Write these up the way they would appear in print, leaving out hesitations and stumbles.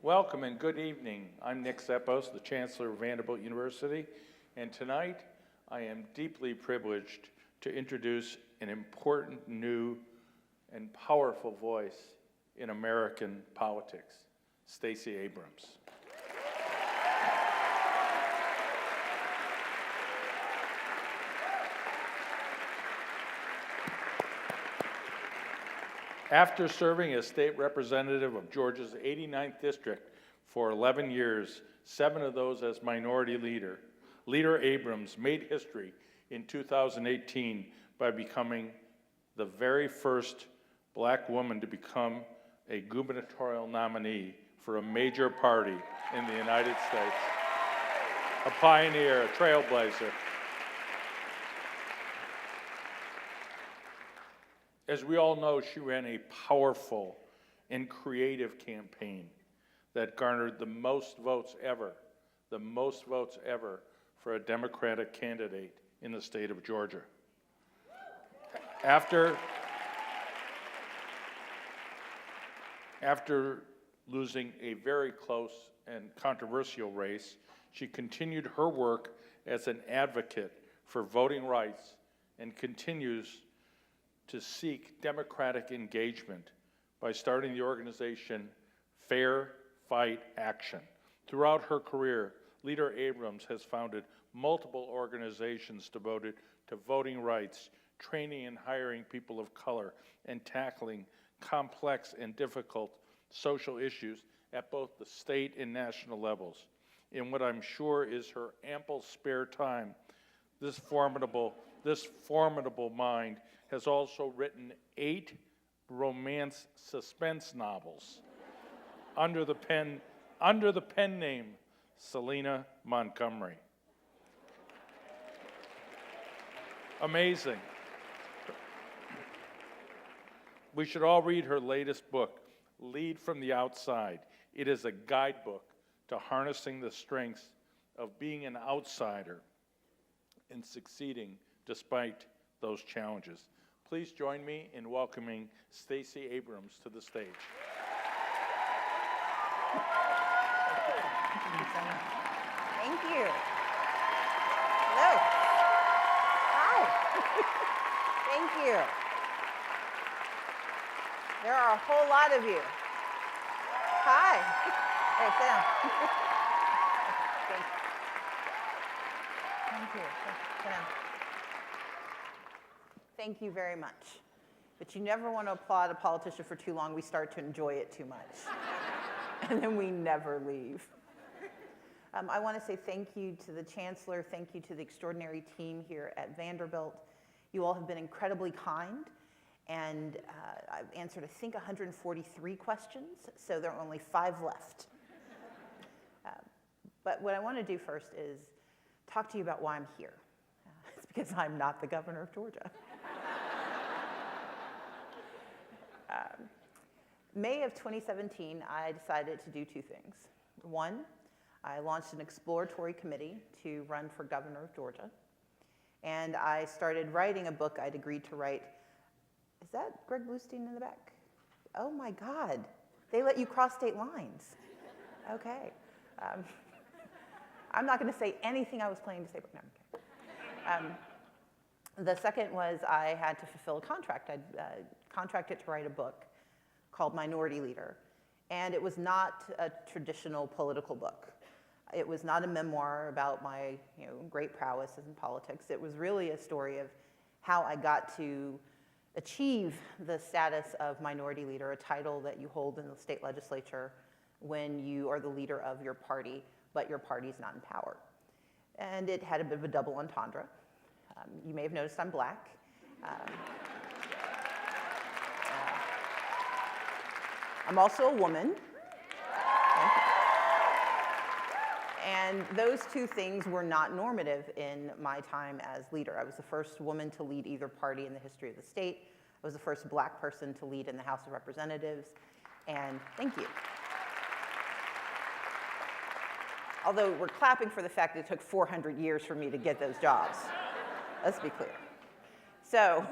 Welcome and good evening. I'm Nick Zeppos, the Chancellor of Vanderbilt University, and tonight I am deeply privileged to introduce an important, new, and powerful voice in American politics, Stacey Abrams. After serving as state representative of Georgia's 89th district for 11 years, 7 of those as minority leader, Leader Abrams made history in 2018 by becoming the very first black woman to become a gubernatorial nominee for a major party in the United States. A pioneer, a trailblazer. As we all know, she ran a powerful and creative campaign that garnered the most votes ever for a Democratic candidate in the state of Georgia. After losing a very close and controversial race, she continued her work as an advocate for voting rights and continues to seek democratic engagement by starting the organization Fair Fight Action. Throughout her career, Leader Abrams has founded multiple organizations devoted to voting rights, training and hiring people of color, and tackling complex and difficult social issues at both the state and national levels. In what I'm sure is her ample spare time, this formidable mind has also written 8 romance suspense novels under the pen name Selena Montgomery. Amazing. We should all read her latest book, Lead from the Outside. It is a guidebook to harnessing the strengths of being an outsider and succeeding despite those challenges. Please join me in welcoming Stacey Abrams to the stage. Thank you. Hello. Hi. Thank you. There are a whole lot of you. Hi. Hey, sit down. Thank you. Sit down. Thank you very much. But you never want to applaud a politician for too long. We start to enjoy it too much. And then we never leave. I want to say thank you to the Chancellor. Thank you to the extraordinary team here at Vanderbilt. You all have been incredibly kind. And I've answered, I think, 143 questions. So there are only 5 left. But what I want to do first is talk to you about why I'm here. It's because I'm not the governor of Georgia. May of 2017, I decided to do 2 things. 1, I launched an exploratory committee to run for governor of Georgia. And I started writing a book I'd agreed to write. Is that Greg Bluestein in the back? Oh my God, they let you cross state lines. Okay. I'm not going to say anything I was planning to say, but no, okay. The second was I had to fulfill a contract. I'd contracted to write a book called Minority Leader. And it was not a traditional political book. It was not a memoir about my great prowess in politics. It was really a story of how I got to achieve the status of Minority Leader, a title that you hold in the state legislature when you are the leader of your party, but your party's not in power. And it had a bit of a double entendre. You may have noticed I'm black. I'm also a woman. And those 2 things were not normative in my time as leader. I was the first woman to lead either party in the history of the state. I was the first black person to lead in the House of Representatives. And thank you. Although we're clapping for the fact that it took 400 years for me to get those jobs. Let's be clear. So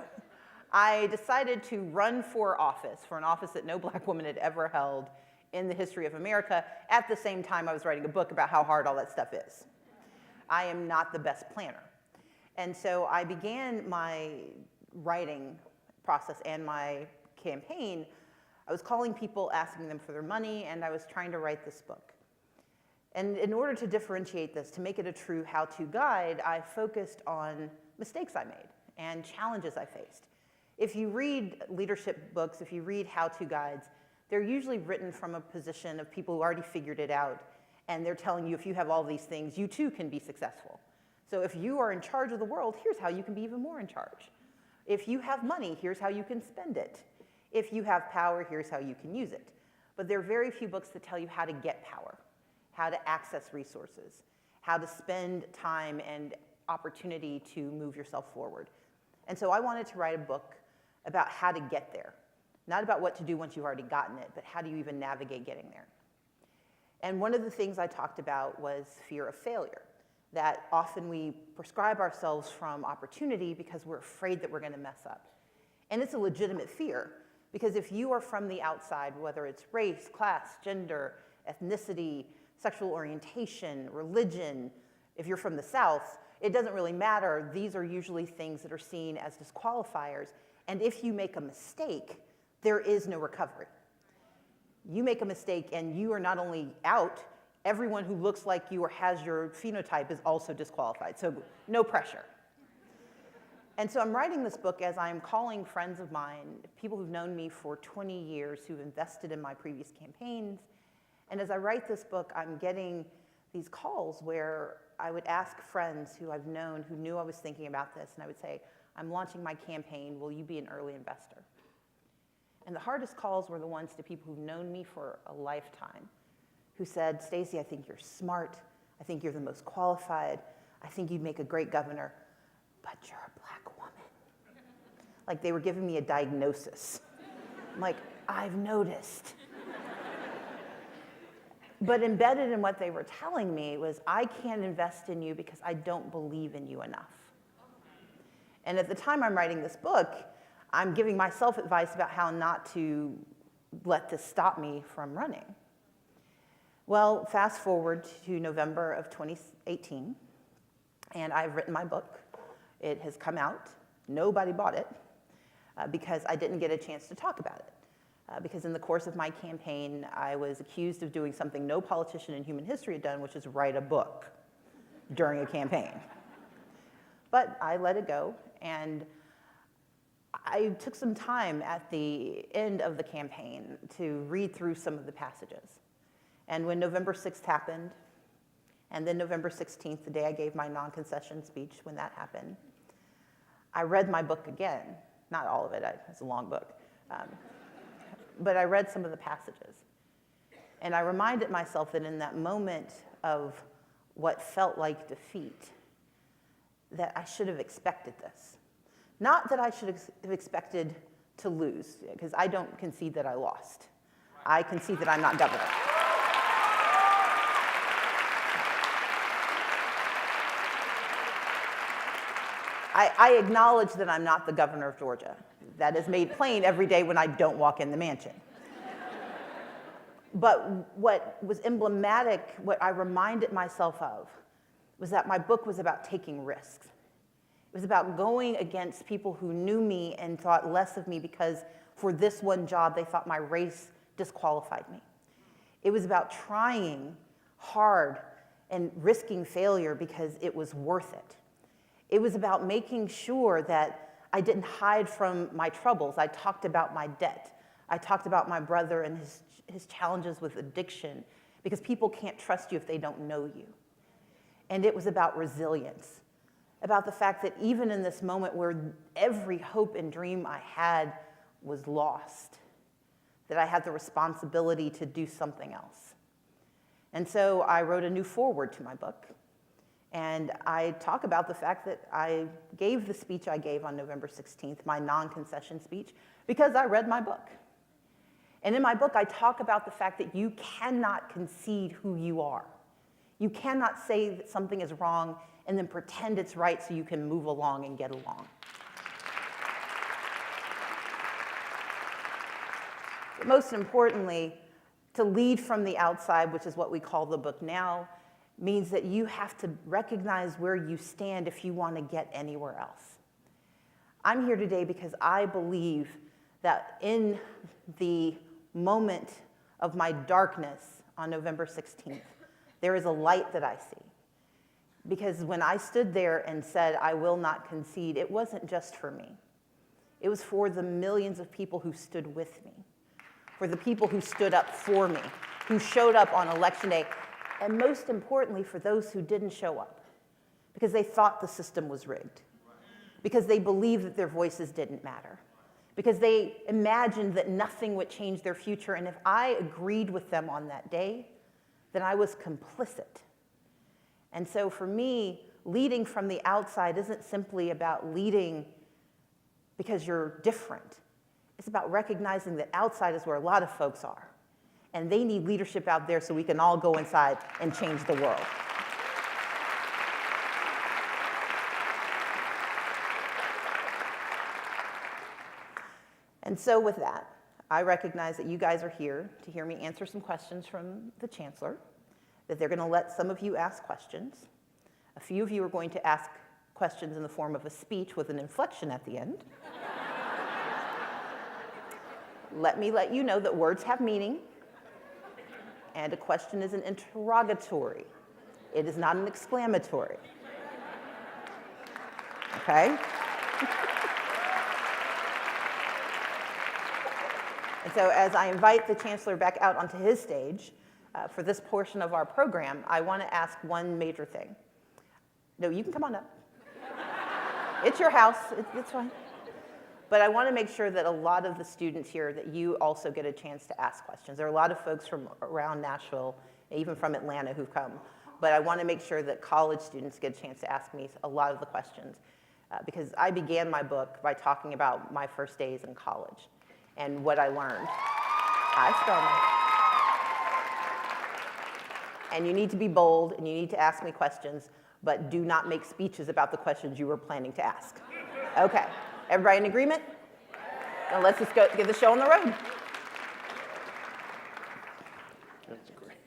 I decided to run for office, for an office that no black woman had ever held in the history of America. At the same time, I was writing a book about how hard all that stuff is. I am not the best planner. And so I began my writing process and my campaign. I was calling people, asking them for their money, and I was trying to write this book. And in order to differentiate this, to make it a true how-to guide, I focused on mistakes I made and challenges I faced. If you read leadership books, if you read how-to guides, they're usually written from a position of people who already figured it out, and they're telling you if you have all these things, you too can be successful. So if you are in charge of the world, here's how you can be even more in charge. If you have money, here's how you can spend it. If you have power, here's how you can use it. But there are very few books that tell you how to get power, how to access resources, how to spend time and opportunity to move yourself forward. And so I wanted to write a book about how to get there. Not about what to do once you've already gotten it, but how do you even navigate getting there. And one of the things I talked about was fear of failure, that often we prescribe ourselves from opportunity because we're afraid that we're going to mess up. And it's a legitimate fear, because if you are from the outside, whether it's race, class, gender, ethnicity, sexual orientation, religion, if you're from the South, it doesn't really matter. These are usually things that are seen as disqualifiers. And if you make a mistake, there is no recovery. You make a mistake and you are not only out, everyone who looks like you or has your phenotype is also disqualified. So no pressure. And so I'm writing this book as I'm calling friends of mine, people who've known me for 20 years, who've invested in my previous campaigns. And as I write this book, I'm getting these calls where I would ask friends who I've known, who knew I was thinking about this, and I would say, I'm launching my campaign, will you be an early investor? And the hardest calls were the ones to people who've known me for a lifetime, who said, Stacey, I think you're smart, I think you're the most qualified, I think you'd make a great governor, but you're a black woman. Like they were giving me a diagnosis. I'm like, I've noticed. But embedded in what they were telling me was, I can't invest in you because I don't believe in you enough. And at the time I'm writing this book, I'm giving myself advice about how not to let this stop me from running. Well, fast forward to November of 2018, and I've written my book. It has come out. Nobody bought it because I didn't get a chance to talk about it. Because in the course of my campaign, I was accused of doing something no politician in human history had done, which is write a book during a campaign. But I let it go, and I took some time at the end of the campaign to read through some of the passages. And when November 6th happened, and then November 16th, the day I gave my non-concession speech, when that happened, I read my book again. Not all of it, it's a long book. But I read some of the passages. And I reminded myself that in that moment of what felt like defeat, that I should have expected this. Not that I should have expected to lose, because I don't concede that I lost. I concede that I'm not governor. I acknowledge that I'm not the governor of Georgia. That is made plain every day when I don't walk in the mansion. But what was emblematic, what I reminded myself of, was that my book was about taking risks. It was about going against people who knew me and thought less of me because for this one job, they thought my race disqualified me. It was about trying hard and risking failure because it was worth it. It was about making sure that I didn't hide from my troubles. I talked about my debt. I talked about my brother and his challenges with addiction, because people can't trust you if they don't know you. And it was about resilience, about the fact that even in this moment where every hope and dream I had was lost, that I had the responsibility to do something else. And so I wrote a new foreword to my book. And I talk about the fact that I gave the speech I gave on November 16th, my non-concession speech, because I read my book. And in my book, I talk about the fact that you cannot concede who you are. You cannot say that something is wrong and then pretend it's right so you can move along and get along. But most importantly, To lead from the outside, which is what we call the book now, means that you have to recognize where you stand if you want to get anywhere else. I'm here today because I believe that in the moment of my darkness on November 16th, there is a light that I see. Because when I stood there and said, I will not concede, it wasn't just for me. It was for the millions of people who stood with me, for the people who stood up for me, who showed up on Election Day, and most importantly, for those who didn't show up because they thought the system was rigged, because they believed that their voices didn't matter, because they imagined that nothing would change their future. And if I agreed with them on that day, then I was complicit. And so for me, leading from the outside isn't simply about leading because you're different. It's about recognizing that outside is where a lot of folks are. And they need leadership out there so we can all go inside and change the world. And so with that, I recognize that you guys are here to hear me answer some questions from the Chancellor, that they're going to let some of you ask questions. A few of you are going to ask questions in the form of a speech with an inflection at the end. Let me let you know that words have meaning, and a question is an interrogatory. It is not an exclamatory. Okay? And so as I invite the Chancellor back out onto his stage for this portion of our program, I want to ask one major thing. No, you can come on up. It's your house. It's fine. But I want to make sure that a lot of the students here, that you also get a chance to ask questions. There are a lot of folks from around Nashville, even from Atlanta, who've come. But I want to make sure that college students get a chance to ask me a lot of the questions. Because I began my book by talking about my first days in college and what I learned. I started. And you need to be bold, and you need to ask me questions, but do not make speeches about the questions you were planning to ask. Okay, everybody in agreement? Then let's just go get the show on the road. That's great.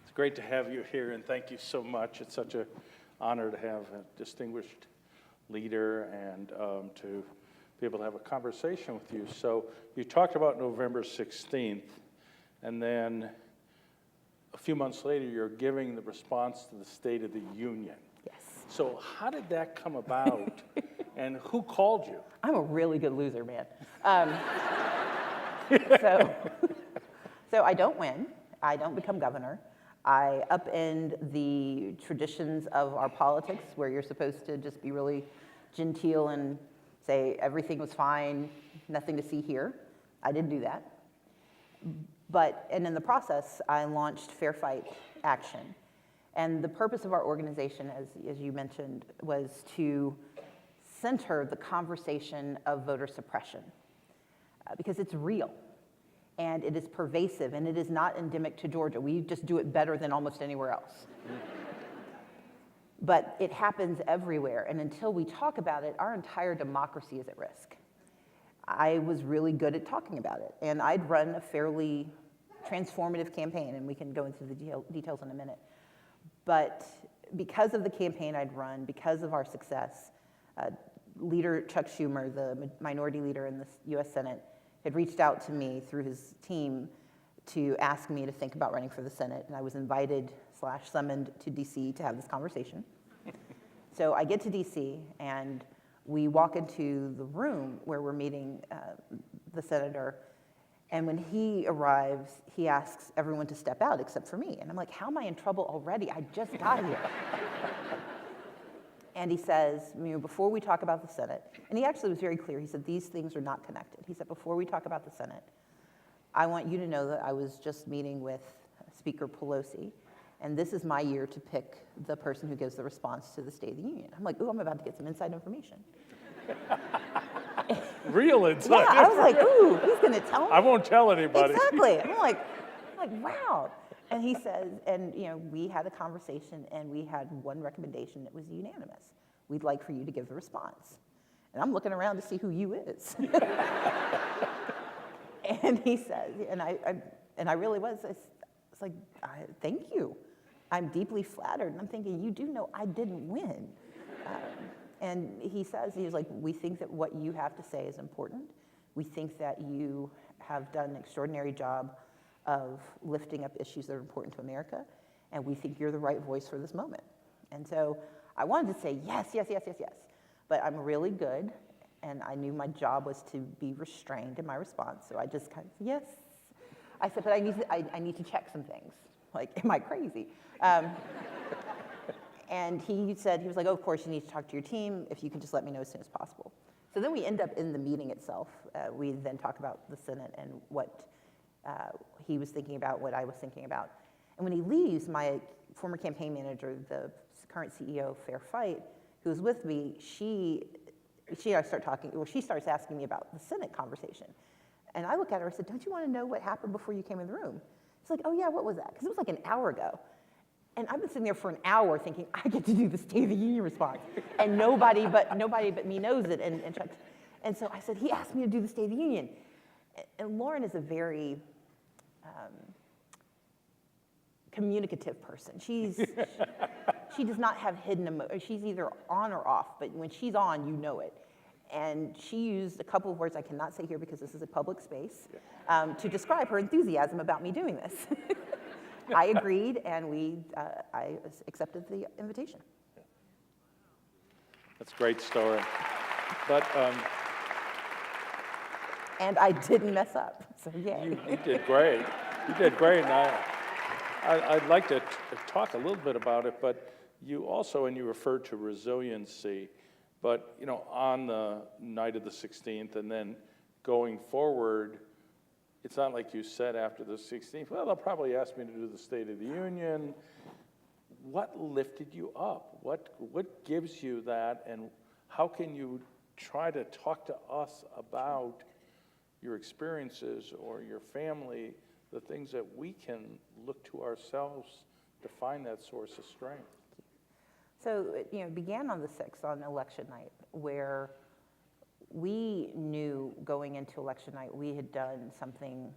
It's great to have you here, and thank you so much. It's such an honor to have a distinguished leader and to be able to have a conversation with you. So you talked about November 16th, and then a few months later, you're giving the response to the State of the Union. Yes. So how did that come about, and who called you? I'm a really good loser, man. So I don't win. I don't become governor. I upend the traditions of our politics, where you're supposed to just be really genteel and say everything was fine, nothing to see here. I didn't do that. And in the process, I launched Fair Fight Action. And the purpose of our organization, as you mentioned, was to center the conversation of voter suppression, because it's real. And it is pervasive, and it is not endemic to Georgia. We just do it better than almost anywhere else. But it happens everywhere, and until we talk about it, our entire democracy is at risk. I was really good at talking about it, and I'd run a fairly transformative campaign, and we can go into the details in a minute. But because of the campaign I'd run, because of our success, Leader Chuck Schumer, the minority leader in the U.S. Senate, had reached out to me through his team to ask me to think about running for the Senate, and I was invited/summoned to DC to have this conversation. So I get to DC, and we walk into the room where we're meeting the senator, and when he arrives, he asks everyone to step out except for me. And I'm like, how am I in trouble already? I just got here. And he says, before we talk about the Senate, and he actually was very clear, he said, these things are not connected. He said, before we talk about the Senate, I want you to know that I was just meeting with Speaker Pelosi, and this is my year to pick the person who gives the response to the State of the Union. I'm like, ooh, I'm about to get some inside information. Real inside Yeah, I was like, ooh, he's gonna tell me. I won't tell anybody. Exactly. I'm like, wow. And he says, and we had a conversation and we had one recommendation that was unanimous. We'd like for you to give the response. And I'm looking around to see who you is. And he says, and I really was, it's like, thank you. I'm deeply flattered. And I'm thinking, you do know I didn't win. And he says, he was like, we think that what you have to say is important. We think that you have done an extraordinary job of lifting up issues that are important to America. And we think you're the right voice for this moment. And so I wanted to say yes, yes, yes, yes, yes. But I'm really good. And I knew my job was to be restrained in my response. So I just kind of, yes. I said, but I need to check some things. Like, am I crazy? And he said, he was like, oh, of course, you need to talk to your team. If you can just let me know as soon as possible. So then we end up in the meeting itself. We then talk about the Senate and what he was thinking about, what I was thinking about. And when he leaves, my former campaign manager, the current CEO of Fair Fight, who was with me, she and I start talking, well, she starts asking me about the Senate conversation. And I look at her and said, don't you want to know what happened before you came in the room? She's like, oh yeah, what was that? Because it was like an hour ago. And I've been sitting there for an hour thinking, I get to do the State of the Union response. And nobody but me knows it. And so I said, he asked me to do the State of the Union. And Lauren is a very communicative person. She does not have hidden emotion. She's either on or off, but when she's on, you know it. And she used a couple of words I cannot say here because this is a public space to describe her enthusiasm about me doing this. I agreed, and I accepted the invitation. That's a great story. But and I didn't mess up, so yay. you did great. You did great, and I'd like to talk a little bit about it, but you also, and you referred to resiliency, but on the night of the 16th and then going forward, it's not like you said after the 16th, well, they'll probably ask me to do the State of the Union. What lifted you up? What gives you that, and how can you try to talk to us about your experiences or your family, the things that we can look to ourselves to find that source of strength? So, it began on the 6th, on election night, where we knew going into election night we had done something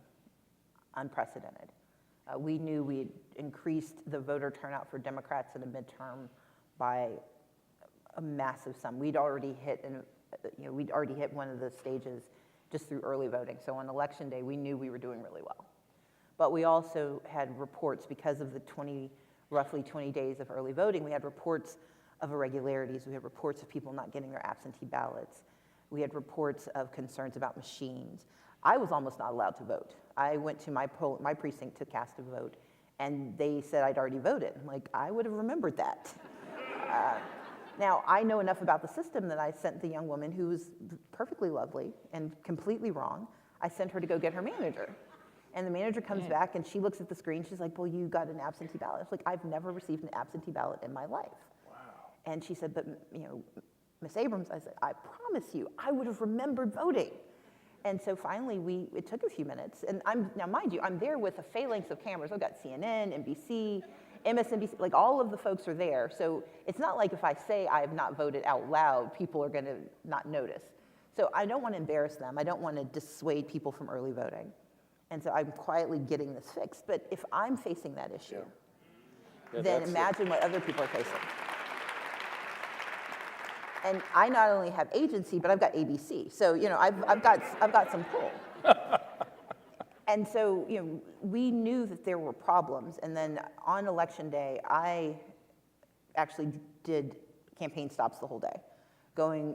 unprecedented. We knew we had increased the voter turnout for Democrats in a midterm by a massive sum. We'd already hit one of the stages just through early voting. So on election day, we knew we were doing really well. But we also had reports because of the roughly 20 days of early voting. We had reports of irregularities. We had reports of people not getting their absentee ballots. We had reports of concerns about machines. I was almost not allowed to vote. I went to my precinct to cast a vote, and they said I'd already voted. I'm like, I would have remembered that. Now, I know enough about the system that I sent the young woman, who was perfectly lovely and completely wrong, I sent her to go get her manager. And the manager comes back, and she looks at the screen. She's like, well, you got an absentee ballot. I was like, I've never received an absentee ballot in my life. Wow. And she said, but, Miss Abrams, I said, I promise you, I would have remembered voting. And so finally, it took a few minutes. And now mind you, I'm there with a phalanx of cameras. I've got CNN, NBC, MSNBC, like all of the folks are there. So it's not like if I say I have not voted out loud, people are gonna not notice. So I don't want to embarrass them. I don't want to dissuade people from early voting. And so I'm quietly getting this fixed. But if I'm facing that issue, then imagine what other people are facing. And I not only have agency, but I've got ABC. So I've got some pull. And so we knew that there were problems. And then on election day, I actually did campaign stops the whole day.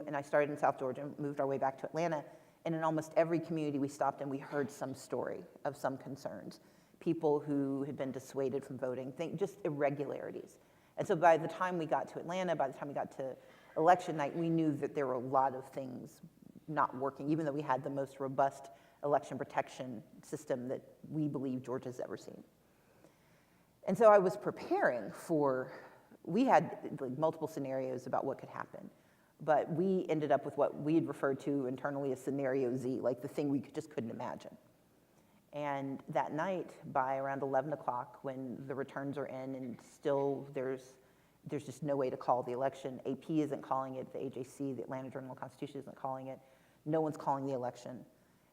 And I started in South Georgia, moved our way back to Atlanta. And in almost every community we stopped in, we heard some story of some concerns. People who had been dissuaded from voting, just irregularities. And so by the time we got to Atlanta, by the time we got to election night, we knew that there were a lot of things not working, even though we had the most robust election protection system that we believe Georgia's ever seen. And so I was preparing we had multiple scenarios about what could happen. But we ended up with what we had referred to internally as Scenario Z, like the thing we just couldn't imagine. And that night, by around 11 o'clock, when the returns are in and still there's just no way to call the election, AP isn't calling it, the AJC, the Atlanta Journal-Constitution isn't calling it, no one's calling the election.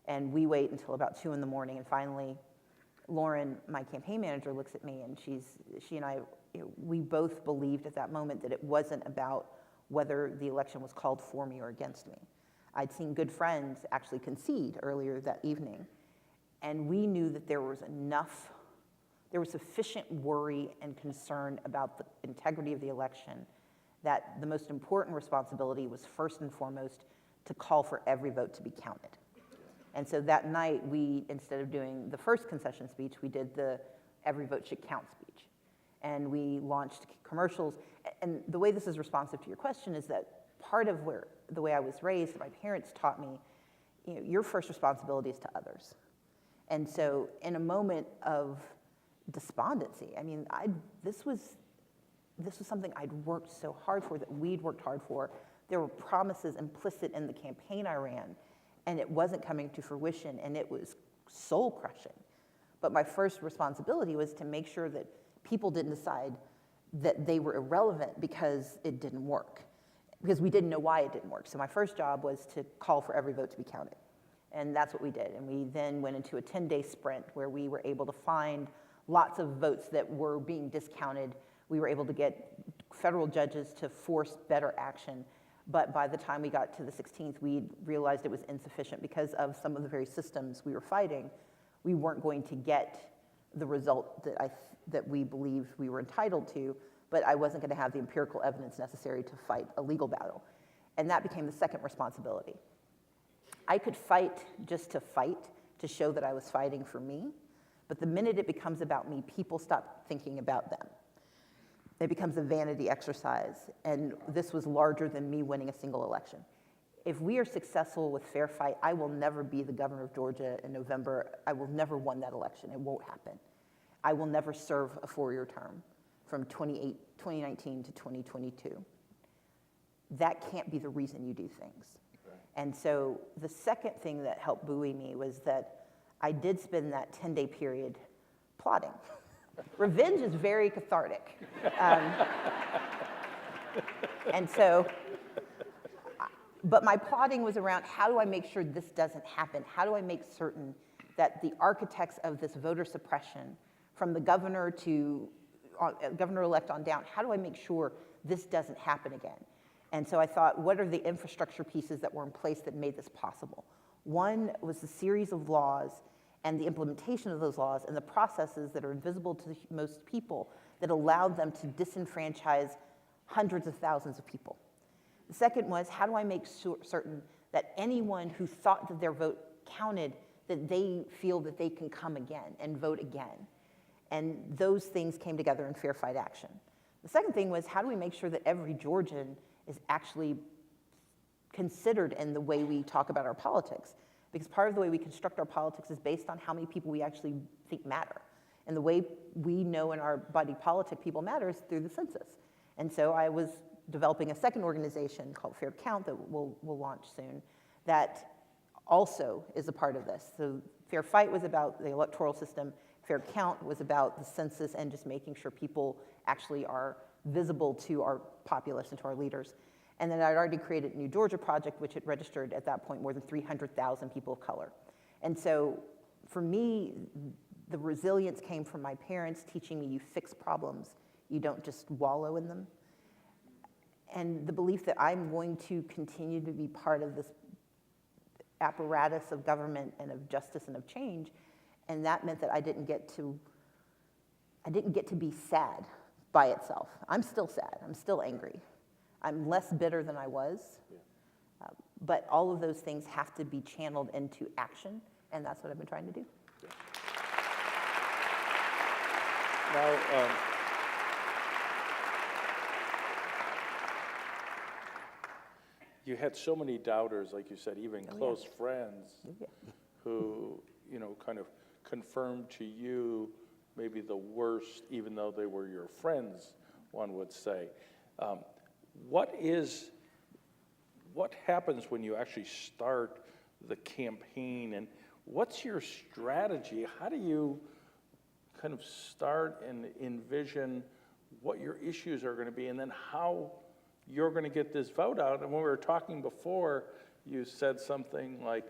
And we wait until about 2 in the morning, and finally, Lauren, my campaign manager, looks at me, and she and I, we both believed at that moment that it wasn't about whether the election was called for me or against me. I'd seen good friends actually concede earlier that evening, and we knew that there was sufficient worry and concern about the integrity of the election that the most important responsibility was first and foremost to call for every vote to be counted. And so that night, we, instead of doing the first concession speech, we did the every vote should count speech. And we launched commercials. And the way this is responsive to your question is that part of the way I was raised, my parents taught me, your first responsibility is to others. And so in a moment of despondency, I mean, this was something I'd worked so hard for, that we'd worked hard for. There were promises implicit in the campaign I ran, and it wasn't coming to fruition, and it was soul-crushing. But my first responsibility was to make sure that people didn't decide that they were irrelevant because it didn't work, because we didn't know why it didn't work. So my first job was to call for every vote to be counted, and that's what we did. And we then went into a 10-day sprint where we were able to find lots of votes that were being discounted. We were able to get federal judges to force better action. But by the time we got to the 16th, we realized it was insufficient because of some of the very systems we were fighting. We weren't going to get the result that we believed we were entitled to, but I wasn't going to have the empirical evidence necessary to fight a legal battle. And that became the second responsibility. I could fight just to fight, to show that I was fighting for me, but the minute it becomes about me, people stop thinking about them. It becomes a vanity exercise, and this was larger than me winning a single election. If we are successful with fair fight, I will never be the governor of Georgia in November. I will never win that election. It won't happen. I will never serve a 4-year term from 2019 to 2022. That can't be the reason you do things. Right. And so the second thing that helped buoy me was that I did spend that 10-day period plotting. Revenge is very cathartic. And so, but my plotting was around, how do I make sure this doesn't happen? How do I make certain that the architects of this voter suppression, from the governor to governor-elect on down, how do I make sure this doesn't happen again? And so I thought, what are the infrastructure pieces that were in place that made this possible? One was the series of laws and the implementation of those laws and the processes that are invisible to most people that allowed them to disenfranchise hundreds of thousands of people. The second was, how do I make certain that anyone who thought that their vote counted, that they feel that they can come again and vote again? And those things came together in fair fight action. The second thing was, how do we make sure that every Georgian is actually considered in the way we talk about our politics? Because part of the way we construct our politics is based on how many people we actually think matter. And the way we know in our body politic people matter is through the census. And so I was developing a second organization called Fair Count that we'll launch soon that also is a part of this. So Fair Fight was about the electoral system. Fair Count was about the census and just making sure people actually are visible to our populace and to our leaders. And then I'd already created a New Georgia Project, which had registered at that point more than 300,000 people of color. And so for me, the resilience came from my parents teaching me you fix problems, you don't just wallow in them. And the belief that I'm going to continue to be part of this apparatus of government and of justice and of change. And that meant that I didn't get to be sad by itself. I'm still sad, I'm still angry. I'm less bitter than I was, but all of those things have to be channeled into action, and that's what I've been trying to do. Yeah. Now, you had so many doubters, like you said, even close friends who, kind of confirmed to you maybe the worst, even though they were your friends, one would say. What happens when you actually start the campaign, and What's your strategy? How do you kind of start and envision what your issues are going to be, and then how you're going to get this vote out? And when we were talking before, you said something like,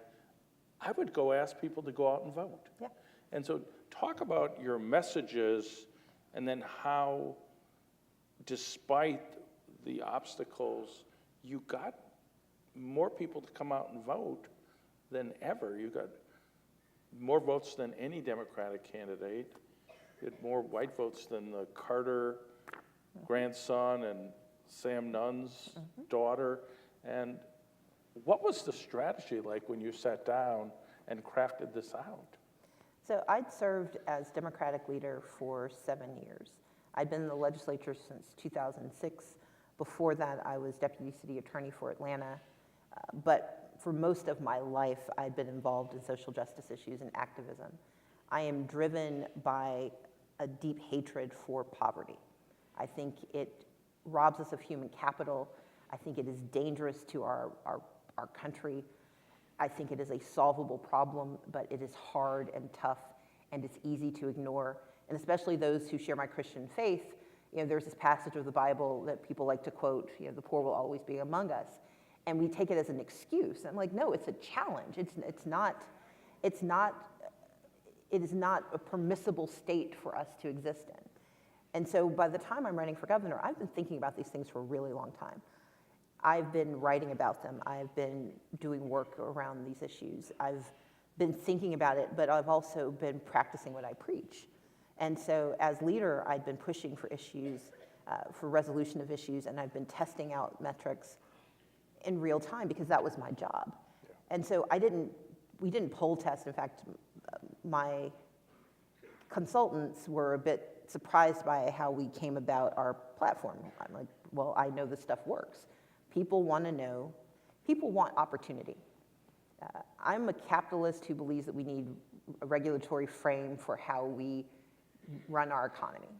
I would go ask people to go out and vote. Yeah. And so talk about your messages, and then how, despite the obstacles, you got more people to come out and vote than ever. You got more votes than any Democratic candidate. You had more white votes than the Carter grandson and Sam Nunn's daughter. And what was the strategy like when you sat down and crafted this out? So I'd served as Democratic leader for 7 years. I'd been in the legislature since 2006. Before that, I was deputy city attorney for Atlanta. But for most of my life, I'd been involved in social justice issues and activism. I am driven by a deep hatred for poverty. I think it robs us of human capital. I think it is dangerous to our country. I think it is a solvable problem, but it is hard and tough, and it's easy to ignore. And especially those who share my Christian faith, there's this passage of the Bible that people like to quote, the poor will always be among us. And we take it as an excuse. I'm like, no, it's a challenge. It is not a permissible state for us to exist in. And so by the time I'm running for governor, I've been thinking about these things for a really long time. I've been writing about them. I've been doing work around these issues. I've been thinking about it, but I've also been practicing what I preach. And so as leader, I'd been pushing for issues, for resolution of issues, and I've been testing out metrics in real time because that was my job. Yeah. And so we didn't poll test. In fact, my consultants were a bit surprised by how we came about our platform. I'm like, well, I know this stuff works. People want to know, people want opportunity. I'm a capitalist who believes that we need a regulatory frame for how we run our economy.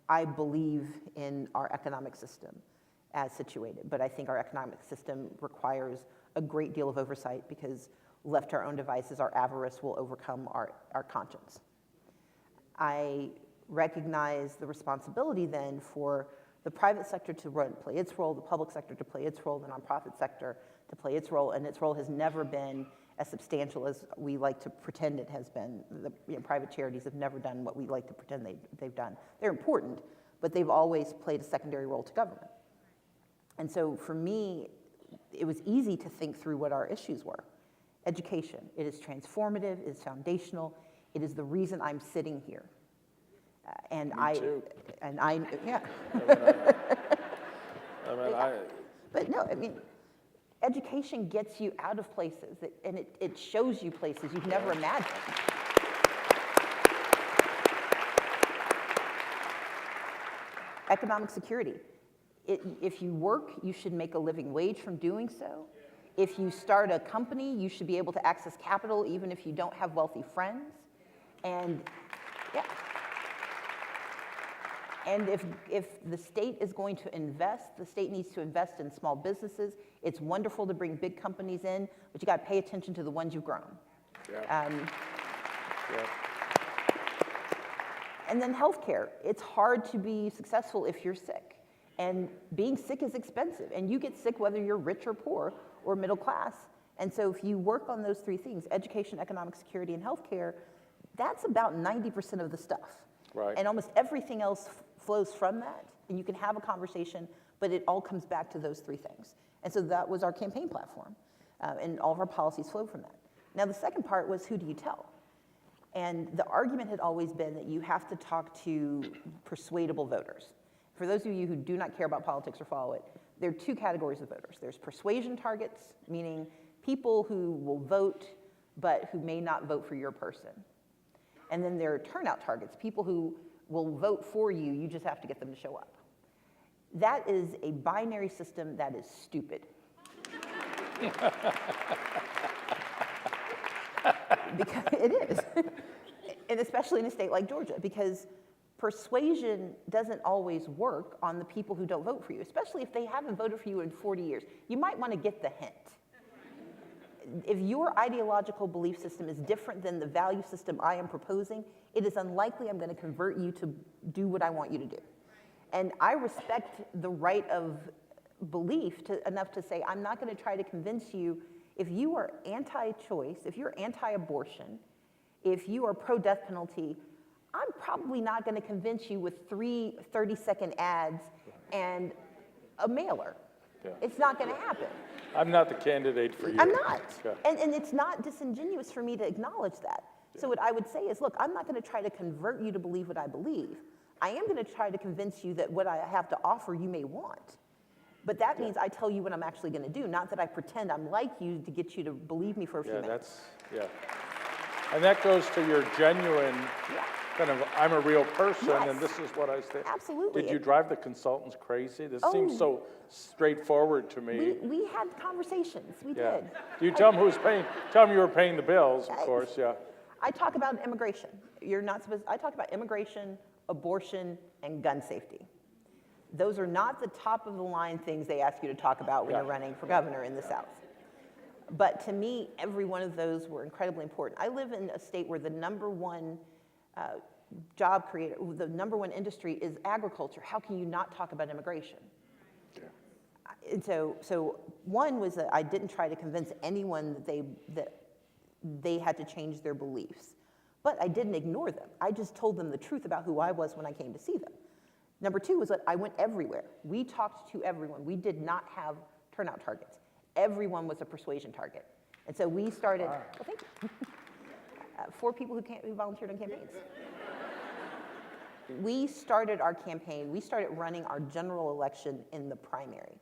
I believe in our economic system as situated, but I think our economic system requires a great deal of oversight because left to our own devices, our avarice will overcome our conscience. I recognize the responsibility then for the private sector to play its role, the public sector to play its role, the nonprofit sector to play its role, and its role has never been as substantial as we like to pretend it has been. The private charities have never done what we like to pretend they've done. They're important, but they've always played a secondary role to government. And so for me, it was easy to think through what our issues were. Education, it is transformative, it is foundational, it is the reason I'm sitting here. Me too. Yeah. But no, education gets you out of places, and it shows you places you've never imagined. Economic security. If you work, you should make a living wage from doing so. If you start a company, you should be able to access capital even if you don't have wealthy friends. And yeah. And if the state is going to invest, the state needs to invest in small businesses. It's wonderful to bring big companies in, but you got to pay attention to the ones you've grown. Yeah. And then healthcare. It's hard to be successful if you're sick. And being sick is expensive. And you get sick whether you're rich or poor or middle class. And so if you work on those three things, education, economic security, and healthcare, that's about 90% of the stuff. Right. And almost everything else flows from that. And you can have a conversation, but it all comes back to those three things. And so that was our campaign platform. And all of our policies flowed from that. Now the second part was, who do you tell? And the argument had always been that you have to talk to persuadable voters. For those of you who do not care about politics or follow it, there are two categories of voters. There's persuasion targets, meaning people who will vote, but who may not vote for your person. And then there are turnout targets, people who will vote for you, you just have to get them to show up. That is a binary system that is stupid. Because it is. And especially in a state like Georgia, because persuasion doesn't always work on the people who don't vote for you, especially if they haven't voted for you in 40 years. You might want to get the hint. if your ideological belief system is different than the value system I am proposing, it is unlikely I'm going to convert you to do what I want you to do. And I respect the right of belief enough to say, I'm not going to try to convince you. If you are anti-choice, if you're anti-abortion, if you are pro-death penalty, I'm probably not going to convince you with 3 30-second ads and a mailer. Yeah. It's not going to happen. I'm not the candidate for you. I'm not. Yeah. And it's not disingenuous for me to acknowledge that. So what I would say is, look, I'm not going to try to convert you to believe what I believe. I am going to try to convince you that what I have to offer you may want. But that means I tell you what I'm actually going to do, not that I pretend I'm like you to get you to believe me for a few minutes. And that goes to your genuine kind of, I'm a real person, Yes. and this is what I say. Absolutely. Did you drive the consultants crazy? This seems so straightforward to me. We had conversations. We did. Do you tell them who's paying? Tell them you were paying the bills, of course, I talk about immigration. You're not supposed. I talk about immigration, abortion, and gun safety. Those are not the top of the line things they ask you to talk about when you're running for governor in the South. But to me, every one of those were incredibly important. I live in a state where the number one job creator, the number one industry is agriculture. How can you not talk about immigration? And so one was that I didn't try to convince anyone that they had to change their beliefs. But I didn't ignore them. I just told them the truth about who I was when I came to see them. Number two was that I went everywhere. We talked to everyone. We did not have turnout targets. Everyone was a persuasion target. And so we started, well, thank you. 4 people who volunteered on campaigns. We started our campaign, we started running our general election in the primary.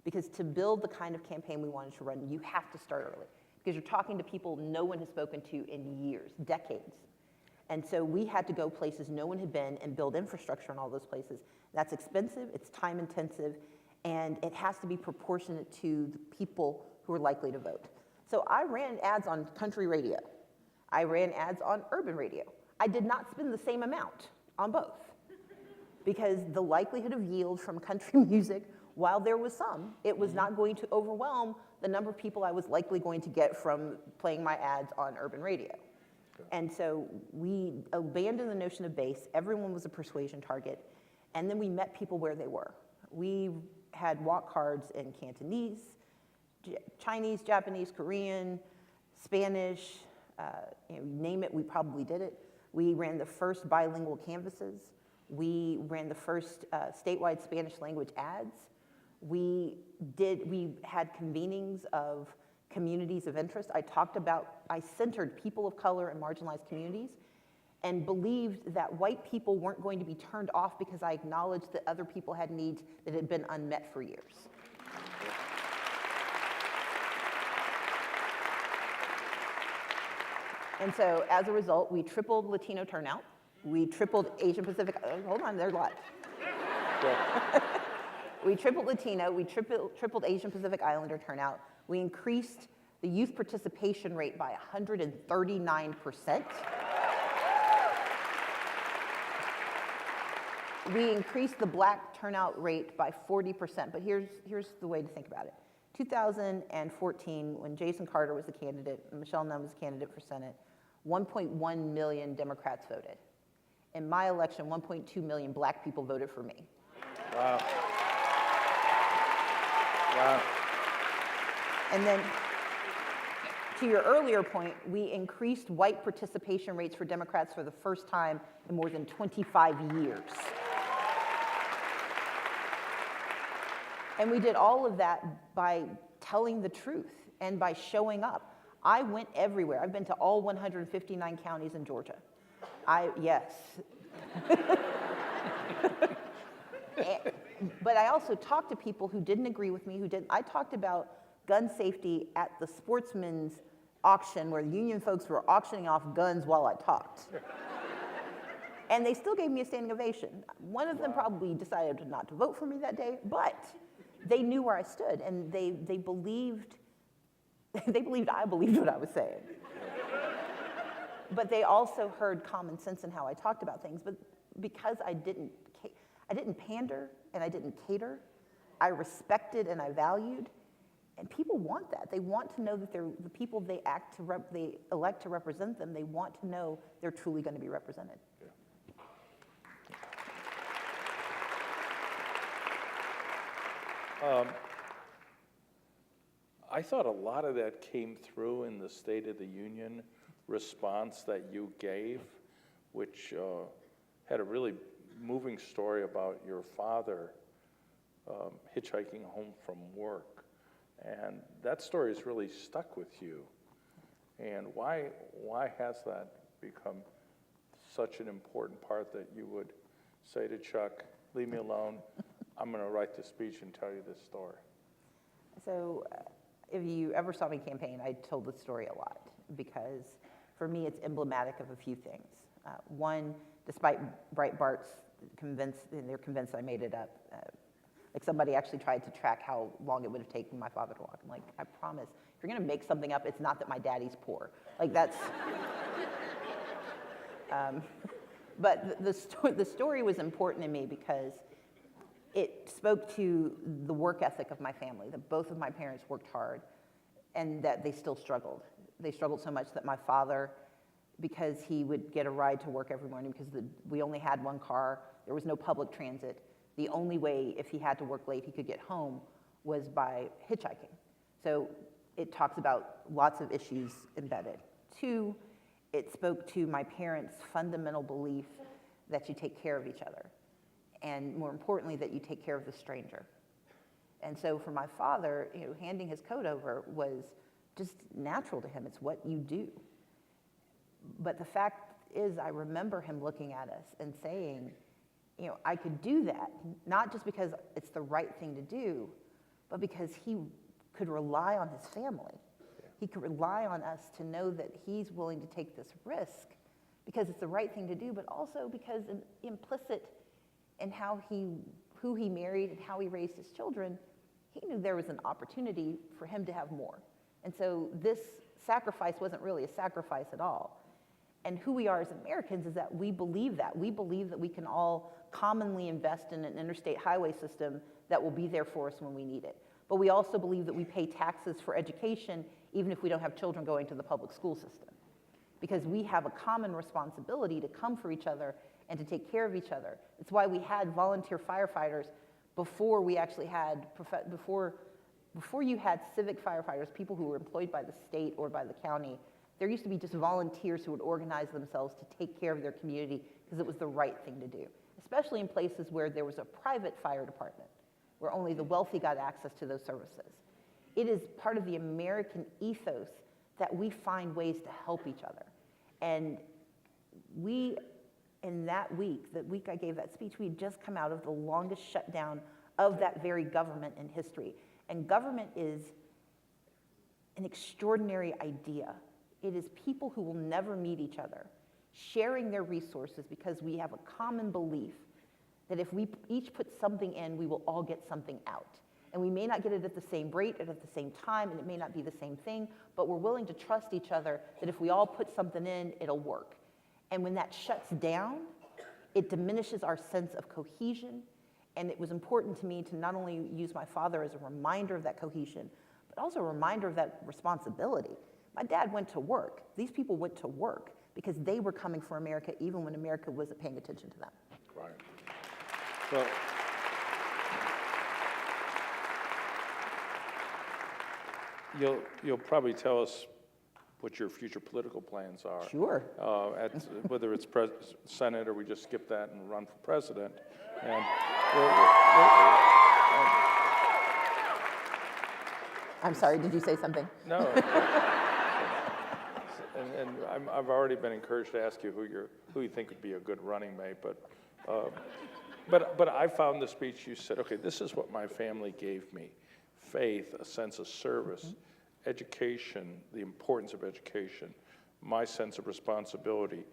Because to build the kind of campaign we wanted to run, you have to start early. Because you're talking to people no one has spoken to in years, decades. And so we had to go places no one had been and build infrastructure in all those places. That's expensive, it's time intensive, and it has to be proportionate to the people who are likely to vote. So I ran ads on country radio. I ran ads on urban radio. I did not spend the same amount on both because the likelihood of yield from country music, while there was some, it was not going to overwhelm the number of people I was likely going to get from playing my ads on urban radio. And so we abandoned the notion of base. Everyone was a persuasion target. And then we met people where they were. We had walk cards in Cantonese, Chinese, Japanese, Korean, Spanish, name it, we probably did it. We ran the first bilingual canvases. We ran the first statewide Spanish language ads. We had convenings of communities of interest. I centered people of color and marginalized communities and believed that white people weren't going to be turned off because I acknowledged that other people had needs that had been unmet for years. And so as a result, we tripled Latino turnout. We tripled Asian Pacific, hold on, there's a lot. We tripled Latino, we tripled Asian Pacific Islander turnout. We increased the youth participation rate by 139%. We increased the Black turnout rate by 40%, but here's the way to think about it. 2014, when Jason Carter was the candidate, and Michelle Nunn was the candidate for Senate, 1.1 million Democrats voted. In my election, 1.2 million Black people voted for me. Wow. Wow. And then, to your earlier point, we increased white participation rates for Democrats for the first time in more than 25 years. And we did all of that by telling the truth and by showing up. I went everywhere. I've been to all 159 counties in Georgia. Yes. But I also talked to people who didn't agree with me, I talked about gun safety at the sportsman's auction where the union folks were auctioning off guns while I talked. And they still gave me a standing ovation. One of them probably decided not to vote for me that day, but they knew where I stood, and they believed I believed what I was saying. But they also heard common sense in how I talked about things. But because I didn't pander and I didn't cater, I respected and I valued, And people want that. They want to know that they're the people they they elect to represent them. They want to know they're truly going to be represented. I thought a lot of that came through in the State of the Union response that you gave, which had a really moving story about your father hitchhiking home from work. And that story has really stuck with you. And why has that become such an important part that you would say to Chuck, leave me alone, I'm going to write the speech and tell you this story? So if you ever saw me campaign, I told this story a lot because for me it's emblematic of a few things. One, despite Breitbart's they're convinced I made it up. Like somebody actually tried to track how long it would have taken my father to walk. I'm like, I promise, if you're gonna make something up, it's not that my daddy's poor. Like that's, but the story was important to me because it spoke to the work ethic of my family, that both of my parents worked hard and that they still struggled. They struggled so much that my father, because he would get a ride to work every morning because we only had one car, there was no public transit. The only way, if he had to work late, he could get home was by hitchhiking. So it talks about lots of issues embedded. Two, it spoke to my parents' fundamental belief that you take care of each other. And more importantly, that you take care of the stranger. And so for my father, handing his coat over was just natural to him. It's what you do. But the fact is, I remember him looking at us and saying, I could do that, not just because it's the right thing to do, but because he could rely on his family. He could rely on us to know that he's willing to take this risk because it's the right thing to do, but also because implicit in who he married and how he raised his children, he knew there was an opportunity for him to have more. And so this sacrifice wasn't really a sacrifice at all. And who we are as Americans is that we believe that. We believe that we can all commonly invest in an interstate highway system that will be there for us when we need it. But we also believe that we pay taxes for education even if we don't have children going to the public school system. Because we have a common responsibility to come for each other and to take care of each other. It's why we had volunteer firefighters before we actually had, before you had civic firefighters, people who were employed by the state or by the county. There used to be just volunteers who would organize themselves to take care of their community because it was the right thing to do, especially in places where there was a private fire department, where only the wealthy got access to those services. It is part of the American ethos that we find ways to help each other. And we, in that week, the week I gave that speech, we had just come out of the longest shutdown of that very government in history. And government is an extraordinary idea. It is people who will never meet each other, sharing their resources because we have a common belief that if we each put something in, we will all get something out. And we may not get it at the same rate and at the same time, and it may not be the same thing, but we're willing to trust each other that if we all put something in, it'll work. And when that shuts down, it diminishes our sense of cohesion. And it was important to me to not only use my father as a reminder of that cohesion, but also a reminder of that responsibility. My dad went to work. These people went to work because they were coming for America even when America wasn't paying attention to them. Right. Well, you'll probably tell us what your future political plans are. Sure. Whether it's Senate or we just skip that and run for president. And I'm sorry, did you say something? No. and I've already been encouraged to ask you who you think would be a good running mate, but I found the speech you said, okay, this is what my family gave me: faith, a sense of service, education, the importance of education, my sense of responsibility.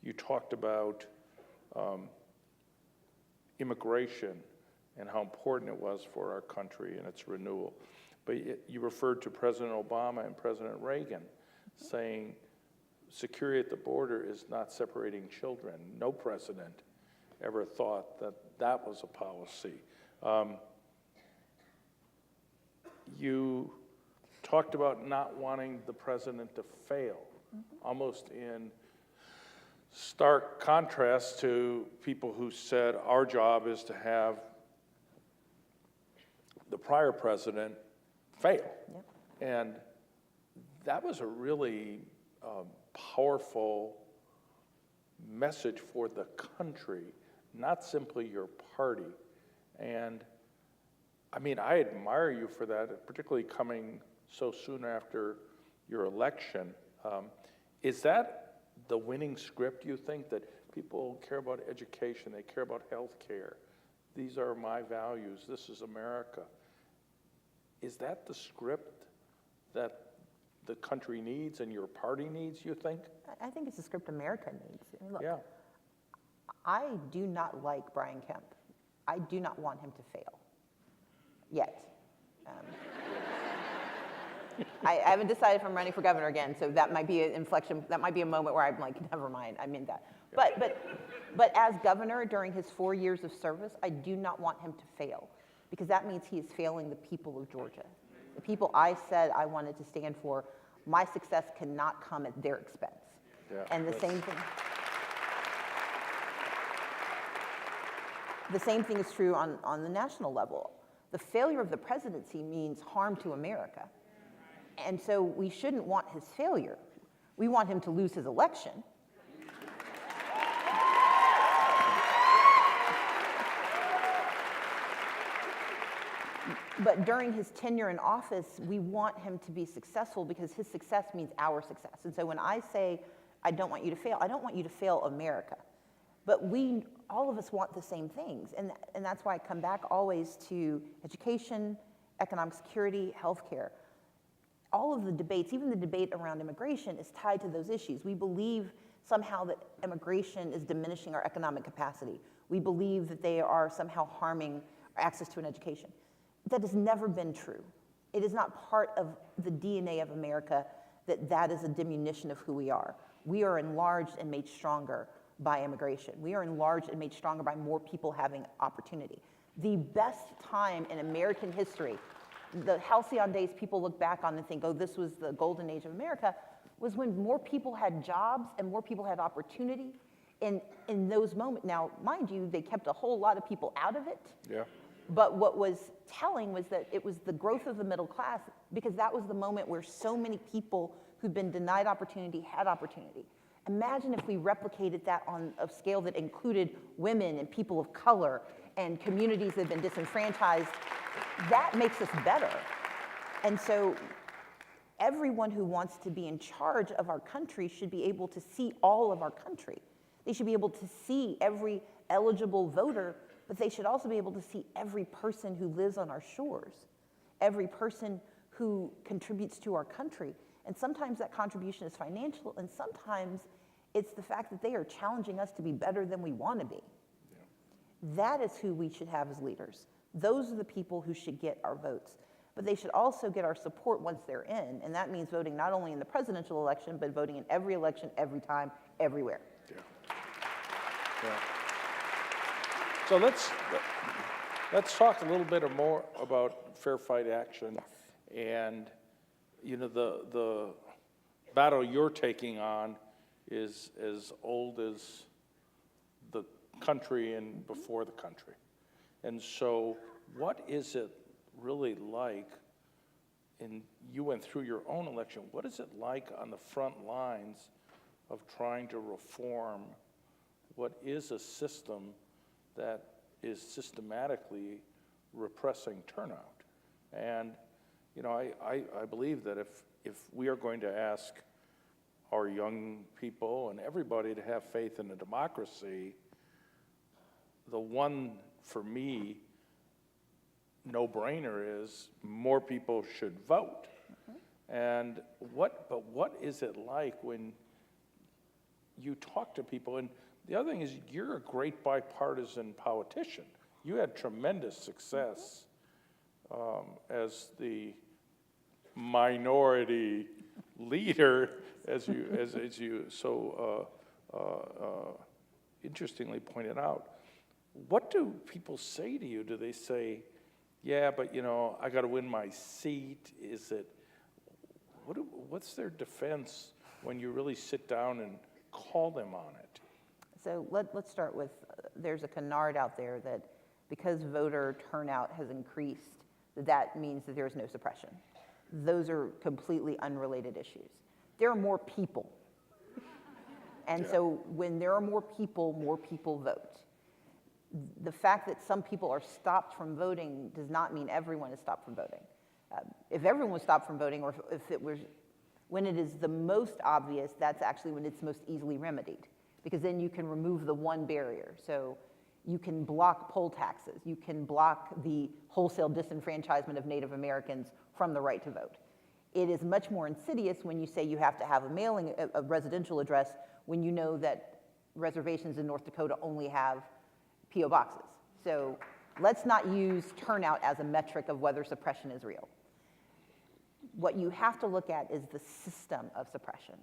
You talked about immigration and how important it was for our country and its renewal. But you referred to President Obama and President Reagan saying security at the border is not separating children. No president ever thought that that was a policy. You talked about not wanting the president to fail, almost in stark contrast to people who said our job is to have the prior president fail. Yep. And that was a really powerful message for the country, not simply your party. And I mean, I admire you for that, particularly coming so soon after your election. Is that the winning script, you think, that people care about education, they care about health care? These are my values, this is America. Is that the script that the country needs and your party needs, you think? I think it's the script America needs. I mean, look, Yeah. I do not like Brian Kemp. I do not want him to fail, yet. I haven't decided if I'm running for governor again, so that might be an inflection, that might be a moment where I'm like, never mind, I mean that. But as governor during his 4 years of service, I do not want him to fail, because that means he is failing the people of Georgia. The people I said I wanted to stand for, my success cannot come at their expense. Yeah, and the same thing is true on the national level. The failure of the presidency means harm to America. And so we shouldn't want his failure. We want him to lose his election. But during his tenure in office, we want him to be successful because his success means our success. And so when I say, I don't want you to fail, I don't want you to fail America. But all of us want the same things. And that's why I come back always to education, economic security, healthcare. All of the debates, even the debate around immigration, is tied to those issues. We believe somehow that immigration is diminishing our economic capacity. We believe that they are somehow harming our access to an education. That has never been true. It is not part of the DNA of America that is a diminution of who we are. We are enlarged and made stronger by immigration. We are enlarged and made stronger by more people having opportunity. The best time in American history, the halcyon days people look back on and think, oh, this was the golden age of America, was when more people had jobs and more people had opportunity in those moments. Now, mind you, they kept a whole lot of people out of it. Yeah. But what was telling was that it was the growth of the middle class, because that was the moment where so many people who'd been denied opportunity had opportunity. Imagine if we replicated that on a scale that included women and people of color and communities that have been disenfranchised. That makes us better. And so everyone who wants to be in charge of our country should be able to see all of our country. They should be able to see every eligible voter, but they should also be able to see every person who lives on our shores, every person who contributes to our country. And sometimes that contribution is financial, and sometimes it's the fact that they are challenging us to be better than we want to be. Yeah. That is who we should have as leaders. Those are the people who should get our votes. But they should also get our support once they're in, and that means voting not only in the presidential election, but voting in every election, every time, everywhere. Yeah. Yeah. So let's talk a little bit more about Fair Fight Action. Yes. And you know, the battle you're taking on is as old as the country and before the country. And so what is it really like, and you went through your own election, what is it like on the front lines of trying to reform what is a system that is systematically repressing turnout? And you know, I believe that if we are going to ask our young people and everybody to have faith in a democracy, the one, for me, no-brainer is more people should vote. Mm-hmm. And what is it like when you talk to people? And the other thing is, you're a great bipartisan politician. You had tremendous success as the minority leader, as you so interestingly pointed out. What do people say to you? Do they say, yeah, but you know, I got to win my seat? Is it, what's their defense when you really sit down and call them on it? So let's start with, there's a canard out there that because voter turnout has increased, that means that there's no suppression. Those are completely unrelated issues. There are more people. And so when there are more people vote. The fact that some people are stopped from voting does not mean everyone is stopped from voting. If everyone was stopped from voting, or if it was, when it is the most obvious, that's actually when it's most easily remedied, because then you can remove the one barrier. So you can block poll taxes, you can block the wholesale disenfranchisement of Native Americans from the right to vote. It is much more insidious when you say you have to have a residential address, when you know that reservations in North Dakota only have P.O. boxes. So let's not use turnout as a metric of whether suppression is real. What you have to look at is the system of suppression.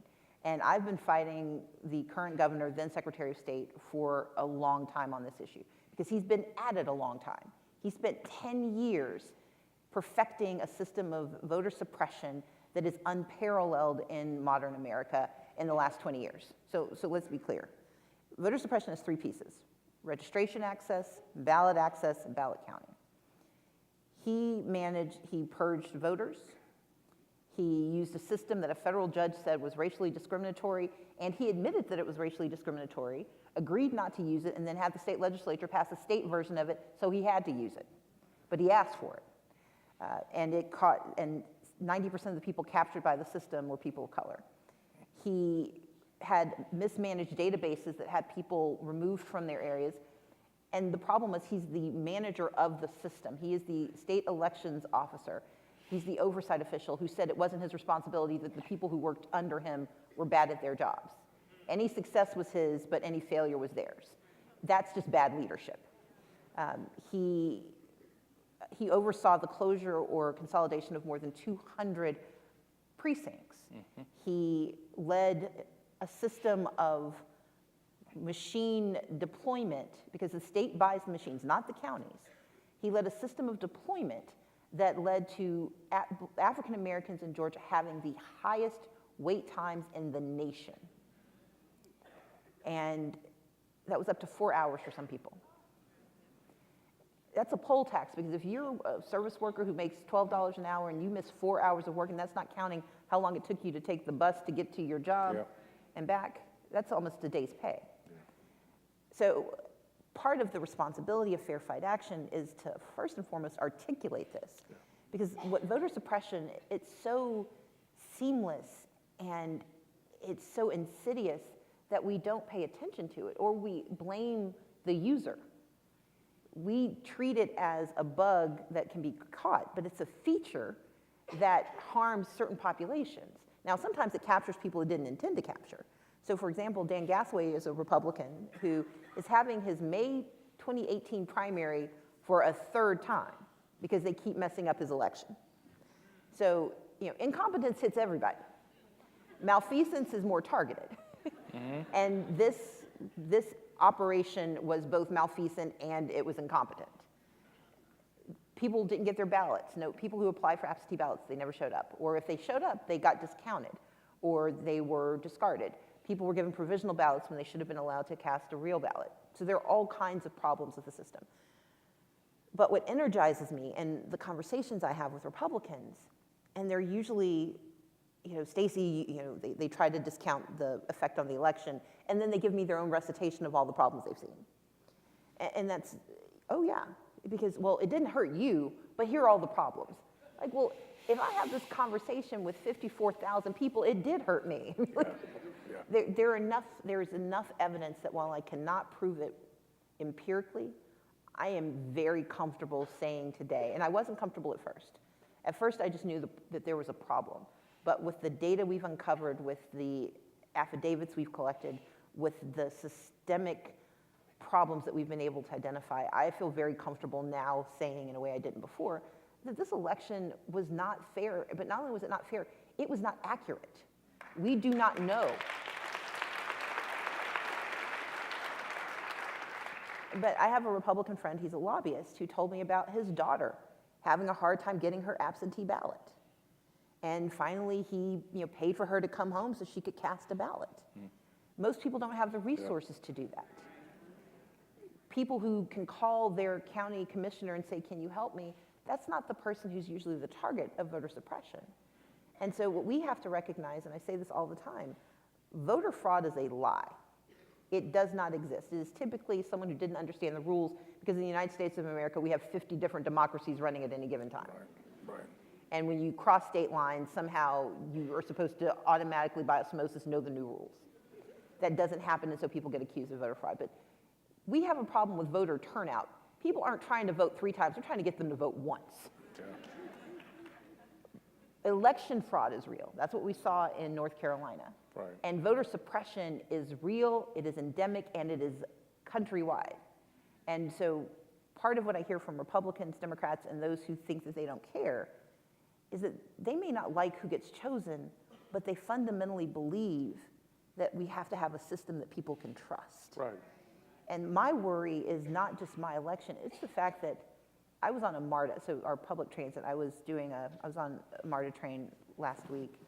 And I've been fighting the current governor, then Secretary of State, for a long time on this issue, because he's been at it a long time. He spent 10 years perfecting a system of voter suppression that is unparalleled in modern America in the last 20 years. So let's be clear. Voter suppression has three pieces: registration access, ballot access, and ballot counting. He purged voters. He used a system that a federal judge said was racially discriminatory, and he admitted that it was racially discriminatory, agreed not to use it, and then had the state legislature pass a state version of it, so he had to use it. But he asked for it. And 90% of the people captured by the system were people of color. He had mismanaged databases that had people removed from their areas. And the problem was, he's the manager of the system. He is the state elections officer. He's the oversight official who said it wasn't his responsibility, that the people who worked under him were bad at their jobs. Any success was his, but any failure was theirs. That's just bad leadership. He oversaw the closure or consolidation of more than 200 precincts. Mm-hmm. He led a system of machine deployment, because the state buys the machines, not the counties. He led a system of deployment that led to African Americans in Georgia having the highest wait times in the nation. And that was up to 4 hours for some people. That's a poll tax, because if you're a service worker who makes $12 an hour and you miss 4 hours of work, and that's not counting how long it took you to take the bus to get to your job and back, that's almost a day's pay. So part of the responsibility of Fair Fight Action is to first and foremost articulate this. Because what voter suppression, it's so seamless and it's so insidious that we don't pay attention to it, or we blame the user. We treat it as a bug that can be caught, but it's a feature that harms certain populations. Now, sometimes it captures people it didn't intend to capture. So, for example, Dan Gasaway is a Republican who is having his May 2018 primary for a third time because they keep messing up his election. So, incompetence hits everybody. Malfeasance is more targeted. Mm-hmm. And this operation was both malfeasant and it was incompetent. People didn't get their ballots. No, people who applied for absentee ballots, they never showed up. Or if they showed up, they got discounted or they were discarded. People were given provisional ballots when they should have been allowed to cast a real ballot. So there are all kinds of problems with the system. But what energizes me, and the conversations I have with Republicans, and they're usually, Stacey, they try to discount the effect on the election, and then they give me their own recitation of all the problems they've seen. And that's, oh yeah, because, well, it didn't hurt you, but here are all the problems. Like, well, if I have this conversation with 54,000 people, it did hurt me. There is enough evidence that while I cannot prove it empirically, I am very comfortable saying today, and I wasn't comfortable at first. At first, I just knew that there was a problem. But with the data we've uncovered, with the affidavits we've collected, with the systemic problems that we've been able to identify, I feel very comfortable now saying, in a way I didn't before, that this election was not fair. But not only was it not fair, it was not accurate. We do not know. But I have a Republican friend, he's a lobbyist, who told me about his daughter having a hard time getting her absentee ballot. And finally, he paid for her to come home so she could cast a ballot. Most people don't have the resources to do that. People who can call their county commissioner and say, can you help me? That's not the person who's usually the target of voter suppression. And so what we have to recognize, and I say this all the time, voter fraud is a lie. It does not exist. It is typically someone who didn't understand the rules, because in the United States of America, we have 50 different democracies running at any given time. Right. And when you cross state lines, somehow you are supposed to automatically, by osmosis, know the new rules. That doesn't happen, and so people get accused of voter fraud. But we have a problem with voter turnout. People aren't trying to vote 3 times, they're trying to get them to vote once. Yeah. Election fraud is real. That's what we saw in North Carolina. Right. And voter suppression is real, it is endemic, and it is countrywide. And so part of what I hear from Republicans, Democrats, and those who think that they don't care is that they may not like who gets chosen, but they fundamentally believe that we have to have a system that people can trust. Right. And my worry is not just my election, it's the fact that I was on a MARTA, so our public transit, I was on a MARTA train last week,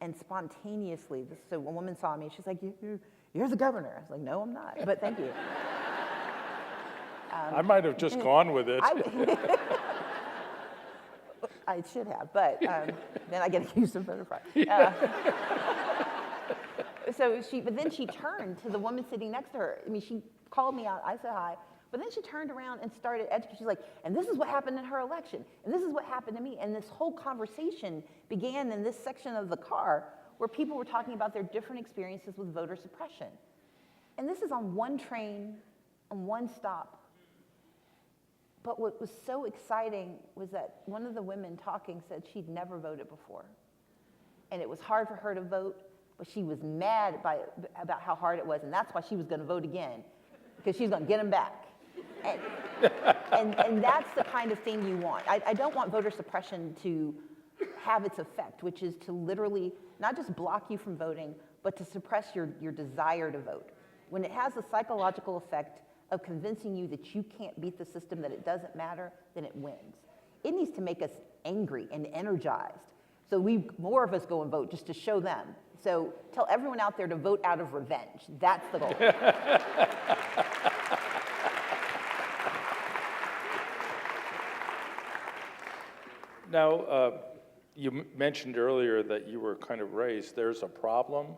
and spontaneously, so a woman saw me, she's like, you're the governor. I was like, no, I'm not, but thank you. I might have just gone with it. I should have, but then I get accused of voter fraud. But then she turned to the woman sitting next to her. I mean, she called me out, I said hi, but then she turned around and started educating. She's like, and this is what happened in her election, and this is what happened to me. And this whole conversation began in this section of the car where people were talking about their different experiences with voter suppression. And this is on one train, on one stop. But what was so exciting was that one of the women talking said she'd never voted before. And it was hard for her to vote, but she was mad about how hard it was, and that's why she was going to vote again, because she's going to get them back. And that's the kind of thing you want. I don't want voter suppression to have its effect, which is to literally not just block you from voting, but to suppress your desire to vote. When it has a psychological effect of convincing you that you can't beat the system, that it doesn't matter, then it wins. It needs to make us angry and energized. So more of us go and vote just to show them. So tell everyone out there to vote out of revenge. That's the goal. Now, you mentioned earlier that you were kind of raised, there's a problem,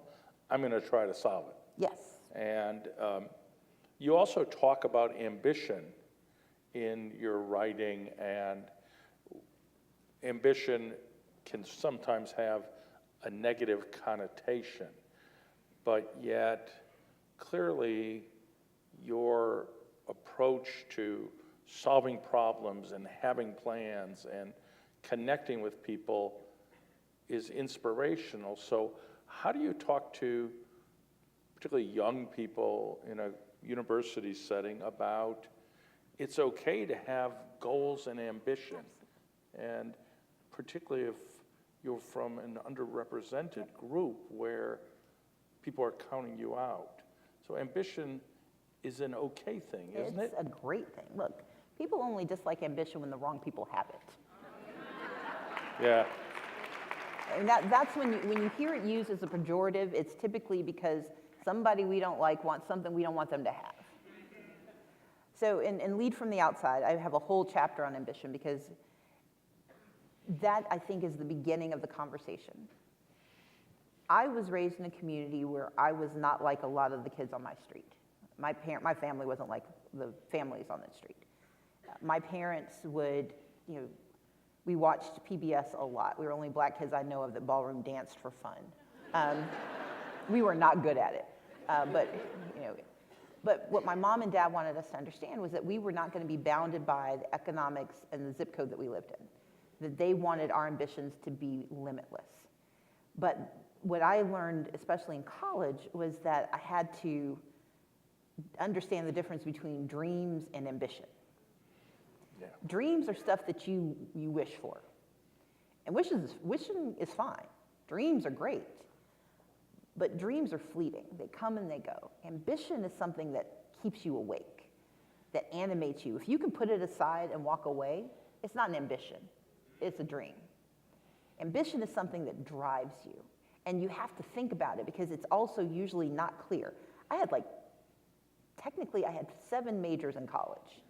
I'm going to try to solve it. Yes. And you also talk about ambition in your writing, and ambition can sometimes have a negative connotation, but yet clearly your approach to solving problems and having plans and connecting with people is inspirational. So how do you talk to particularly young people in a university setting about it's okay to have goals and ambition, and particularly if you're from an underrepresented group where people are counting you out? So ambition is an okay thing, isn't it? It's a great thing. Look, people only dislike ambition when the wrong people have it. Yeah. And that's when you hear it used as a pejorative, it's typically because somebody we don't like wants something we don't want them to have. So in Lead from the Outside, I have a whole chapter on ambition, because that, I think, is the beginning of the conversation. I was raised in a community where I was not like a lot of the kids on my street. My family wasn't like the families on that street. My parents would, we watched PBS a lot. We were the only black kids I know of that ballroom danced for fun. We were not good at it, but what my mom and dad wanted us to understand was that we were not going to be bounded by the economics and the zip code that we lived in, that they wanted our ambitions to be limitless. But what I learned, especially in college, was that I had to understand the difference between dreams and ambition. Yeah. Dreams are stuff that you wish for. And wishing is fine. Dreams are great. But dreams are fleeting. They come and they go. Ambition is something that keeps you awake, that animates you. If you can put it aside and walk away, it's not an ambition. It's a dream. Ambition is something that drives you, and you have to think about it because it's also usually not clear. Technically I had 7 majors in college.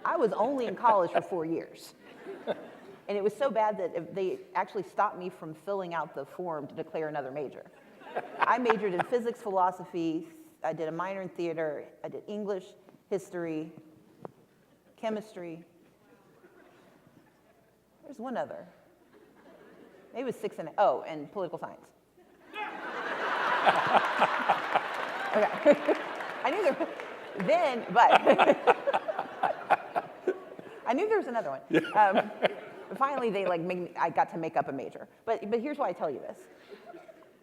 I was only in college for 4 years. And it was so bad that they actually stopped me from filling out the form to declare another major. I majored in physics, philosophy, I did a minor in theater, I did English, history, chemistry. There's one other. Maybe it was 6 and, and political science. Okay. I knew there, then, but I knew there was another one. Finally, they I got to make up a major. But here's why I tell you this.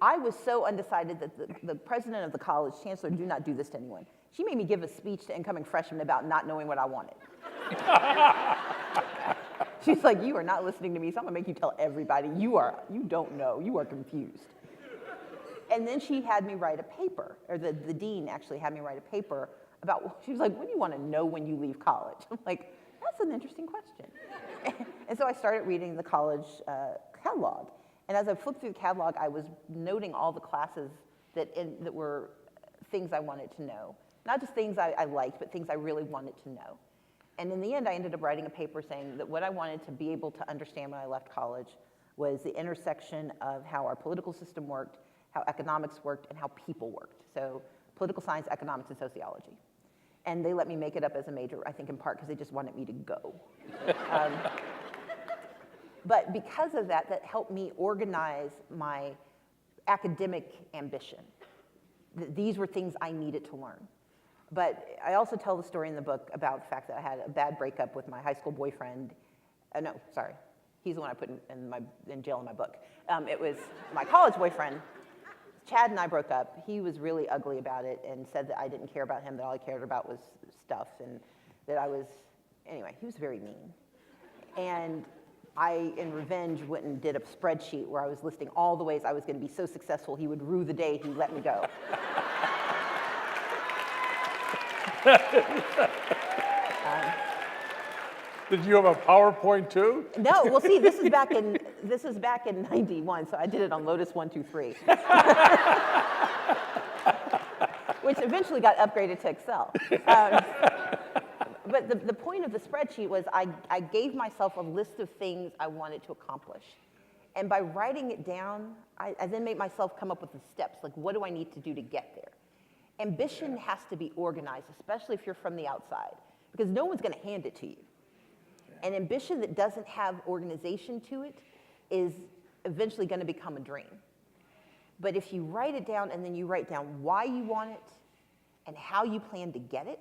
I was so undecided that the president of the college, Chancellor, do not do this to anyone. She made me give a speech to incoming freshmen about not knowing what I wanted. She's like, you are not listening to me, so I'm gonna make you tell everybody. You don't know, you are confused. And then she had me write a paper, or the dean actually had me write a paper about, she was like, what do you want to know when you leave college? I'm like, that's an interesting question. And so I started reading the college catalog. And as I flipped through the catalog, I was noting all the classes that were things I wanted to know. Not just things I liked, but things I really wanted to know. And in the end, I ended up writing a paper saying that what I wanted to be able to understand when I left college was the intersection of how our political system worked, how economics worked, and how people worked. So political science, economics, and sociology. And they let me make it up as a major, I think in part because they just wanted me to go. But because of that, that helped me organize my academic ambition. These were things I needed to learn. But I also tell the story in the book about the fact that I had a bad breakup with my high school boyfriend. No, sorry. He's the one I put in jail in my book. It was my college boyfriend. Chad and I broke up. He was really ugly about it and said that I didn't care about him, that all I cared about was stuff, and that anyway, he was very mean. And I, in revenge, went and did a spreadsheet where I was listing all the ways I was going to be so successful he would rue the day he let me go. Did you have a PowerPoint too? No, well, see, this is back in '91, so I did it on Lotus 123, which eventually got upgraded to Excel. But the point of the spreadsheet was I gave myself a list of things I wanted to accomplish. And by writing it down, I then made myself come up with the steps, like what do I need to do to get there? Ambition has to be organized, especially if you're from the outside, because no one's going to hand it to you. An ambition that doesn't have organization to it is eventually going to become a dream. But if you write it down and then you write down why you want it and how you plan to get it,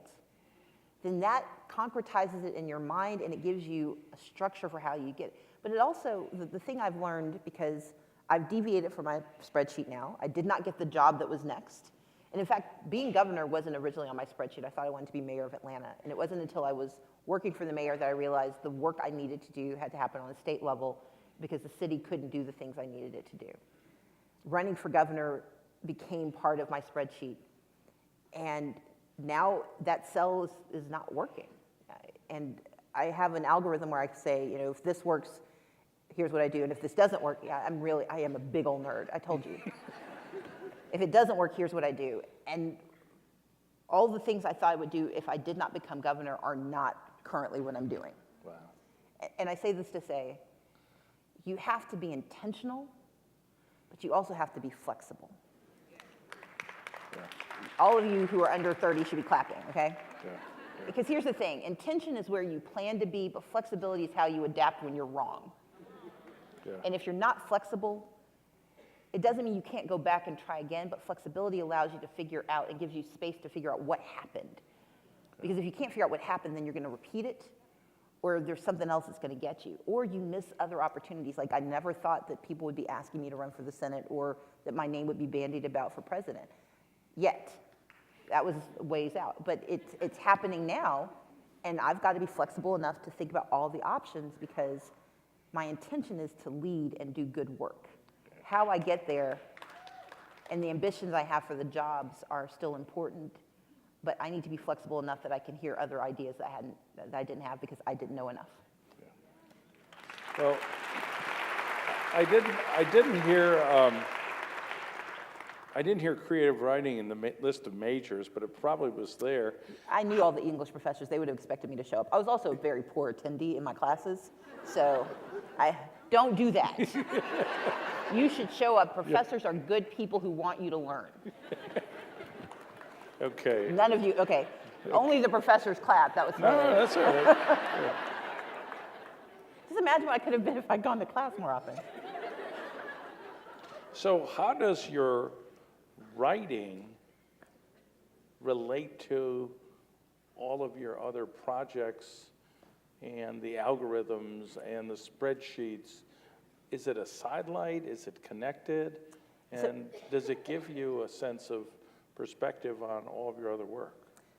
then that concretizes it in your mind and it gives you a structure for how you get it. But it also, the thing I've learned, because I've deviated from my spreadsheet now, I did not get the job that was next. And in fact, being governor wasn't originally on my spreadsheet. I thought I wanted to be mayor of Atlanta. And it wasn't until I was working for the mayor that I realized the work I needed to do had to happen on a state level because the city couldn't do the things I needed it to do. Running for governor became part of my spreadsheet. And now that cell is not working. And I have an algorithm where I say, if this works, here's what I do. And if this doesn't work, I am a big old nerd. I told you. If it doesn't work, here's what I do. And all the things I thought I would do if I did not become governor are not currently what I'm doing. Wow. And I say this to say, you have to be intentional, but you also have to be flexible. Yeah. All of you who are under 30 should be clapping, okay? Yeah. Because here's the thing, intention is where you plan to be, but flexibility is how you adapt when you're wrong. Yeah. And if you're not flexible, it doesn't mean you can't go back and try again, but flexibility allows you to figure out and gives you space to figure out what happened. Because if you can't figure out what happened, then you're going to repeat it, or there's something else that's going to get you, or you miss other opportunities. Like I never thought that people would be asking me to run for the Senate or that my name would be bandied about for president. Yet, that was ways out. But it's happening now, and I've got to be flexible enough to think about all the options because my intention is to lead and do good work. How I get there and the ambitions I have for the jobs are still important, but I need to be flexible enough that I can hear other ideas that I didn't have because I didn't know enough. Well, I didn't hear creative writing in the list of majors, but it probably was there. I knew all the English professors. They would have expected me to show up. I was also a very poor attendee in my classes, so I don't do that. You should show up. Professors are good people who want you to learn. Okay. None of you, okay. Only the professors clapped. That was No, funny. that's all right. Yeah. Just imagine what I could have been if I'd gone to class more often. So how does your writing relate to all of your other projects and the algorithms and the spreadsheets? Is it a sidelight? Is it connected? And does it give you a sense of perspective on all of your other work?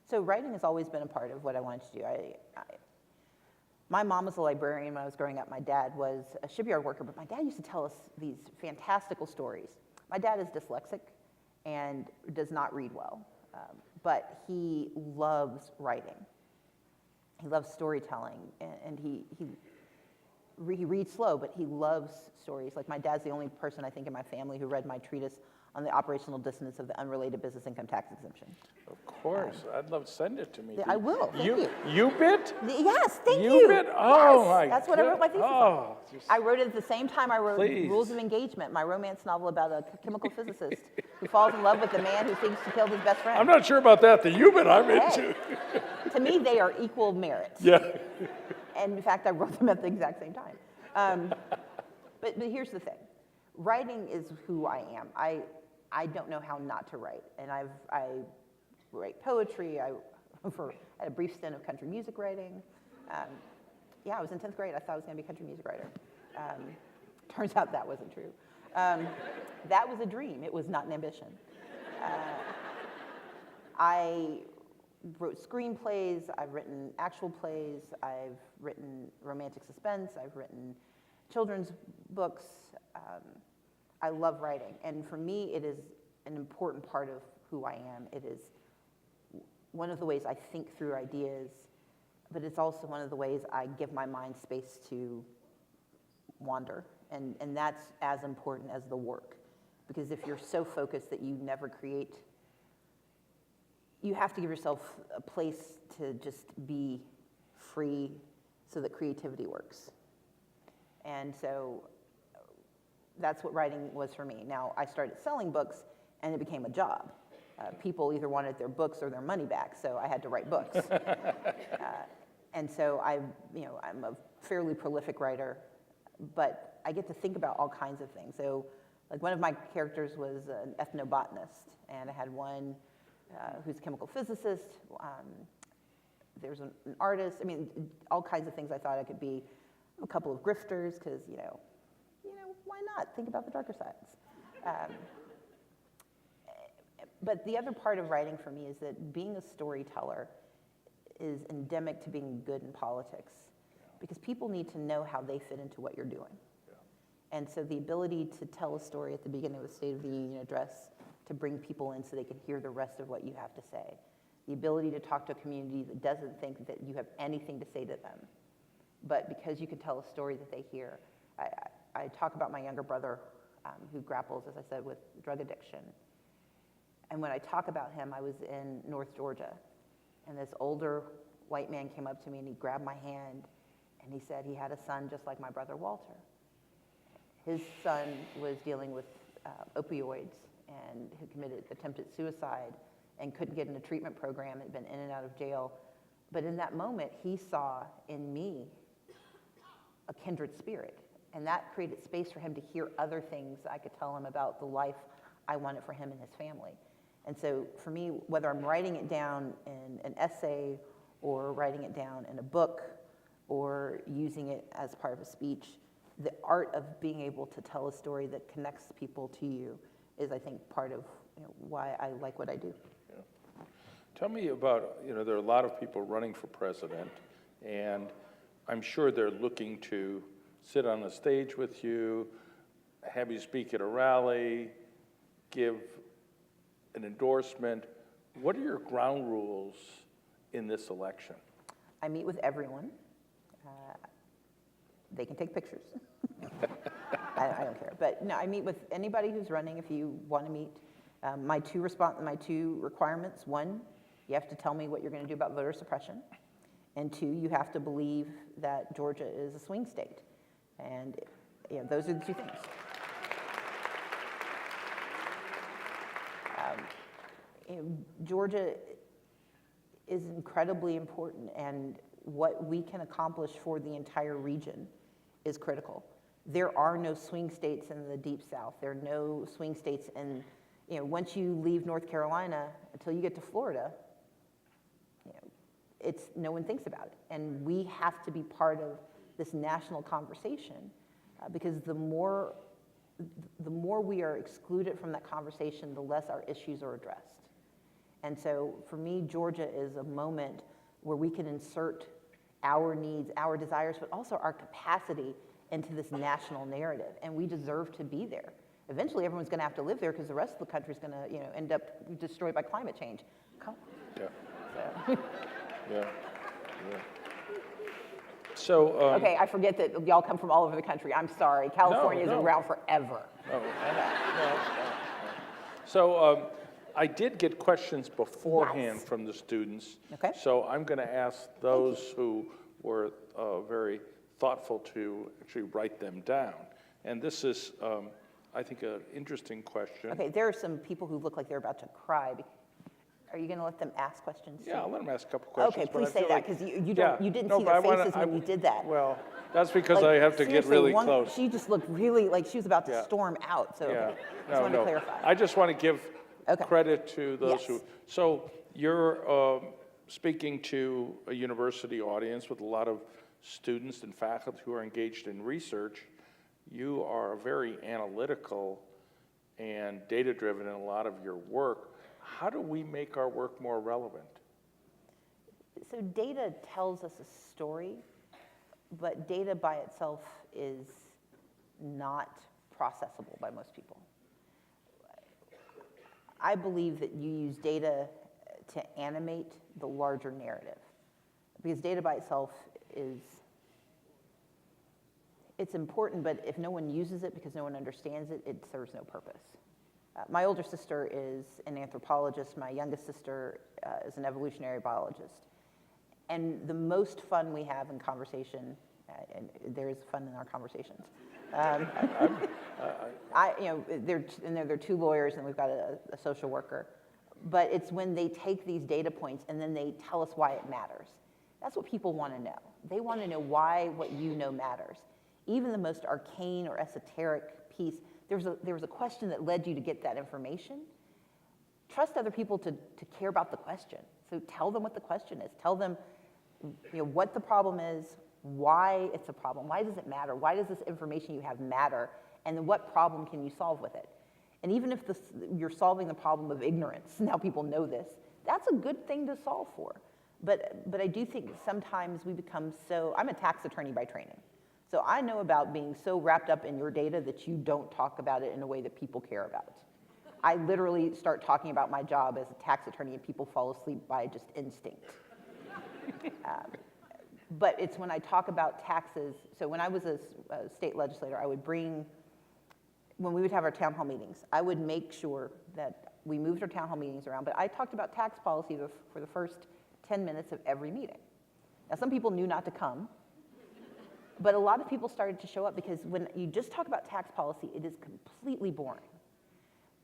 So writing has always been a part of what I wanted to do. My mom was a librarian when I was growing up. My dad was a shipyard worker, but my dad used to tell us these fantastical stories. My dad is dyslexic and does not read well, but he loves writing. He loves storytelling, and he reads slow, but he loves stories. Like my dad's the only person I think in my family who read my treatise on the operational dissonance of the unrelated business income tax exemption. Of course, I'd love to send it to me. I will, thank you. You bit? Yes, thank you. You bit? Oh, yes, my that's what I wrote my thesis on. just- I wrote it at the same time I wrote Please. Rules of Engagement, my romance novel about a chemical physicist who falls in love with the man who thinks he killed his best friend. I'm not sure about that. The you bit I'm Hey. into. To me, they are equal merit. Yeah. And in fact, I wrote them at the exact same time. But here's the thing. Writing is who I am. I don't know how not to write. And I write poetry. I had a brief stint of country music writing. Yeah, I was in 10th grade. I thought I was going to be a country music writer. Turns out that wasn't true. That was a dream. It was not an ambition. I wrote screenplays. I've written actual plays. I've written romantic suspense. I've written children's books. I love writing. And for me, it is an important part of who I am. It is one of the ways I think through ideas, but it's also one of the ways I give my mind space to wander. And that's as important as the work. Because if you're so focused that you never create, you have to give yourself a place to just be free so that creativity works. And so that's what writing was for me. Now, I started selling books, and it became a job. People either wanted their books or their money back, so I had to write books. And so I'm a fairly prolific writer, but I get to think about all kinds of things. So, like one of my characters was an ethnobotanist, and I had one who's a chemical physicist. There's an artist. I mean, all kinds of things I thought I could be. A couple of grifters, because why not? Think about the darker sides. But the other part of writing for me is that being a storyteller is endemic to being good in politics, because people need to know how they fit into what you're doing. And so the ability to tell a story at the beginning of the State of the Union address, to bring people in so they can hear the rest of what you have to say, the ability to talk to a community that doesn't think that you have anything to say to them, but because you can tell a story that they hear. I talk about my younger brother who grapples, as I said, with drug addiction. And when I talk about him, I was in North Georgia, and this older white man came up to me and he grabbed my hand and he said he had a son just like my brother Walter. His son was dealing with opioids and had committed attempted suicide and couldn't get in a treatment program, had been in and out of jail. But in that moment, he saw in me a kindred spirit. And that created space for him to hear other things I could tell him about the life I wanted for him and his family. And so for me, whether I'm writing it down in an essay or writing it down in a book or using it as part of a speech, the art of being able to tell a story that connects people to you is, I think, part of why I like what I do. Yeah. Tell me about, there are a lot of people running for president, and I'm sure they're looking to sit on a stage with you, have you speak at a rally, give an endorsement. What are your ground rules in this election? I meet with everyone. They can take pictures. I don't care. But no, I meet with anybody who's running if you want to meet. My two requirements: one, you have to tell me what you're going to do about voter suppression, and two, you have to believe that Georgia is a swing state. And those are the two things. Georgia is incredibly important, and what we can accomplish for the entire region is critical. There are no swing states in the Deep South. There are no swing states in, once you leave North Carolina until you get to Florida, no one thinks about it. And we have to be part of this national conversation because the more we are excluded from that conversation, the less our issues are addressed. And so for me, Georgia is a moment where we can insert our needs, our desires, but also our capacity into this national narrative, and we deserve to be there. Eventually, everyone's going to have to live there because the rest of the country is going to, end up destroyed by climate change. Yeah. So. Yeah. So. Okay, I forget that y'all come from all over the country. I'm sorry. California is around forever. Oh. No. So I did get questions beforehand from the students. Okay. So I'm going to ask those who were very thoughtful to actually write them down. And this is, I think, an interesting question. Okay, there are some people who look like they're about to cry. Are you going to let them ask questions? Yeah, I'll let them ask a couple questions. Okay, please say that, because you didn't No, see but their faces when you did that. Well, that's because I have to get really close. She just looked really like she was about to storm out, so okay. I just wanted to clarify. I just want to give credit to those who. So you're speaking to a university audience with a lot of students and faculty who are engaged in research. You are very analytical and data-driven in a lot of your work. How do we make our work more relevant? So data tells us a story, but data by itself is not processable by most people. I believe that you use data to animate the larger narrative, because data by itself it's important, but if no one uses it because no one understands it, it serves no purpose. My older sister is an anthropologist. My youngest sister is an evolutionary biologist. And the most fun we have in conversation, and there is fun in our conversations. They're two lawyers, and we've got a social worker. But it's when they take these data points and then they tell us why it matters. That's what people want to know. They want to know why what you know matters. Even the most arcane or esoteric piece, there was a question that led you to get that information. Trust other people to care about the question. So tell them what the question is. Tell them what the problem is, why it's a problem, why does it matter, why does this information you have matter, and then what problem can you solve with it. And even if you're solving the problem of ignorance, now people know this, that's a good thing to solve for. But I do think sometimes we become I'm a tax attorney by training. So I know about being so wrapped up in your data that you don't talk about it in a way that people care about. I literally start talking about my job as a tax attorney and people fall asleep by just instinct. But it's when I talk about taxes, so when I was a state legislator, when we would have our town hall meetings, I would make sure that we moved our town hall meetings around, but I talked about tax policy for the first 10 minutes of every meeting. Now, some people knew not to come, but a lot of people started to show up because when you just talk about tax policy, it is completely boring.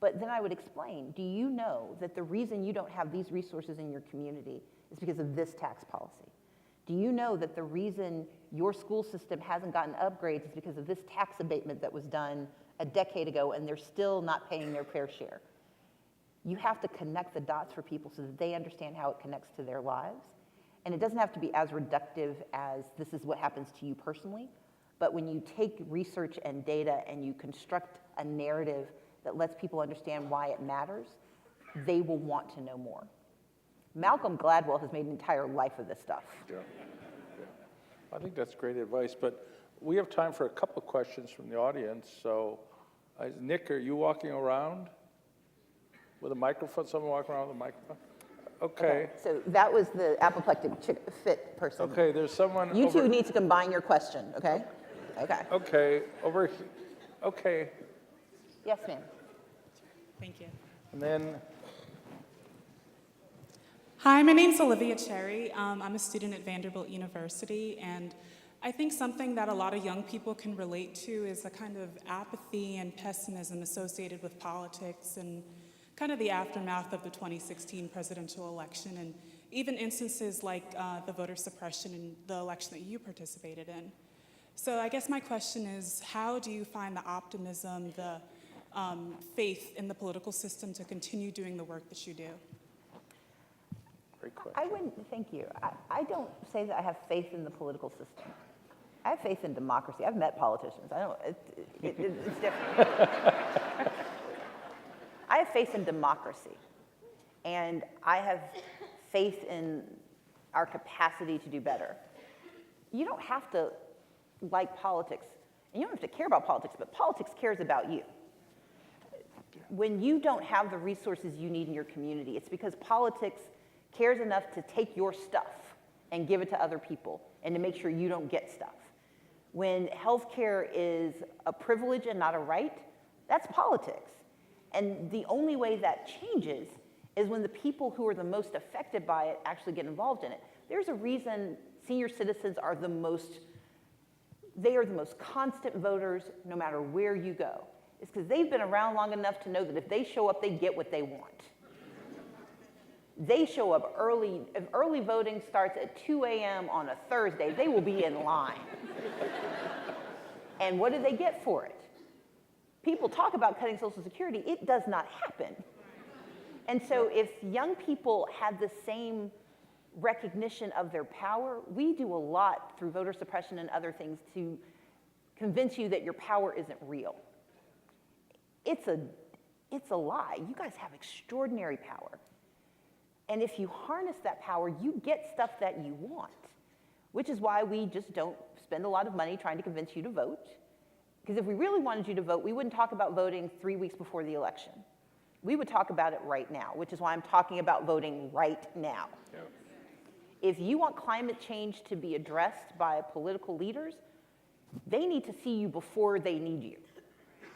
But then I would explain, do you know that the reason you don't have these resources in your community is because of this tax policy? Do you know that the reason your school system hasn't gotten upgrades is because of this tax abatement that was done a decade ago and they're still not paying their fair share? You have to connect the dots for people so that they understand how it connects to their lives. And it doesn't have to be as reductive as this is what happens to you personally, but when you take research and data and you construct a narrative that lets people understand why it matters, they will want to know more. Malcolm Gladwell has made an entire life of this stuff. Yeah. I think that's great advice, but we have time for a couple of questions from the audience. So, Nick, are you walking around with a microphone? Someone walking around with a microphone? Okay. So that was the apoplectic fit person. Okay, there's someone You two need to combine your question, okay? Okay. Okay, over here. Okay, Yes, ma'am. Thank you. and then, Hi, my name's Olivia Cherry. I'm a student at Vanderbilt University, and I think something that a lot of young people can relate to is a kind of apathy and pessimism associated with politics and kind of the aftermath of the 2016 presidential election, and even instances like the voter suppression in the election that you participated in. So I guess my question is, how do you find the optimism, the faith in the political system to continue doing the work that you do? great question. I wouldn't, thank you. I don't say that I have faith in the political system. I have faith in democracy. I've met politicians. I don't, it's different. I have faith in democracy. And I have faith in our capacity to do better. You don't have to like politics, and you don't have to care about politics, but politics cares about you. When you don't have the resources you need in your community, it's because politics cares enough to take your stuff and give it to other people and to make sure you don't get stuff. When healthcare is a privilege and not a right, that's politics. And the only way that changes is when the people who are the most affected by it actually get involved in it. There's a reason senior citizens are the most constant voters no matter where you go. It's because they've been around long enough to know that if they show up, they get what they want. They show up early. If early voting starts at 2 a.m. on a Thursday, they will be in line. And what do they get for it? People talk about cutting Social Security. It does not happen. And so if young people had the same recognition of their power, we do a lot through voter suppression and other things to convince you that your power isn't real. It's a lie. You guys have extraordinary power. And if you harness that power, you get stuff that you want, which is why we just don't spend a lot of money trying to convince you to vote. Because if we really wanted you to vote, we wouldn't talk about voting 3 weeks before the election. We would talk about it right now, which is why I'm talking about voting right now. Yep. If you want climate change to be addressed by political leaders, they need to see you before they need you.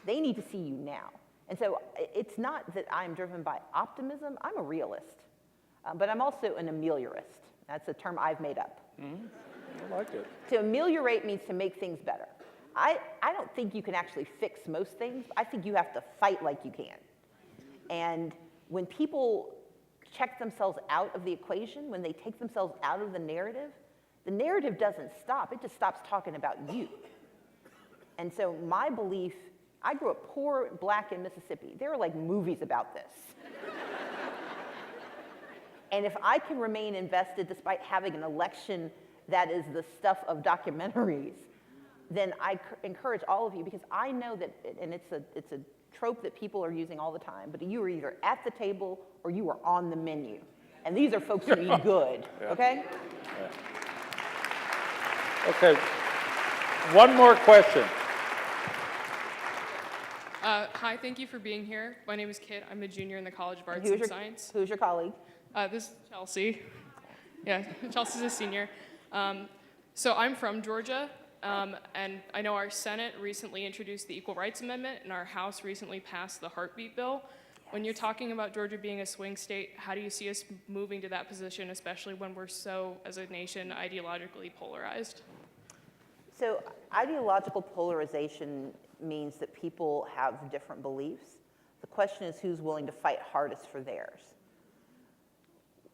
They need to see you now. And so it's not that I'm driven by optimism. I'm a realist. But I'm also an ameliorist. That's a term I've made up. Mm-hmm. I like it. To ameliorate means to make things better. I don't think you can actually fix most things. I think you have to fight like you can. And when people check themselves out of the equation, when they take themselves out of the narrative doesn't stop. It just stops talking about you. And so my belief, I grew up poor, black in Mississippi. There are like movies about this. And if I can remain invested despite having an election that is the stuff of documentaries, then I encourage all of you, because I know that, and it's a trope that people are using all the time, but you are either at the table or you are on the menu. And these are folks who eat good, okay? Okay, one more question. Hi, thank you for being here. My name is Kit. I'm a junior in the College of Arts and Science. Who's your colleague? This is Chelsea. Yeah, Chelsea's a senior. So I'm from Georgia, and I know our Senate recently introduced the Equal Rights Amendment, and our House recently passed the Heartbeat Bill. Yes. When you're talking about Georgia being a swing state, how do you see us moving to that position, especially when we're so, as a nation, ideologically polarized? So ideological polarization means that people have different beliefs. The question is who's willing to fight hardest for theirs.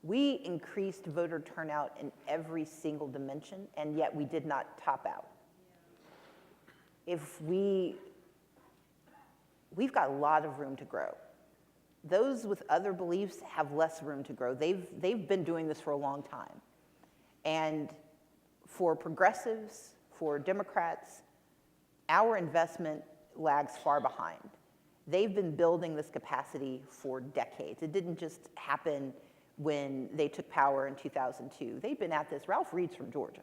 We increased voter turnout in every single dimension, and yet we did not top out. We've got a lot of room to grow. Those with other beliefs have less room to grow. They've been doing this for a long time. And for progressives, for Democrats, our investment lags far behind. They've been building this capacity for decades. It didn't just happen when they took power in 2002. They've been at this. Ralph Reed's from Georgia.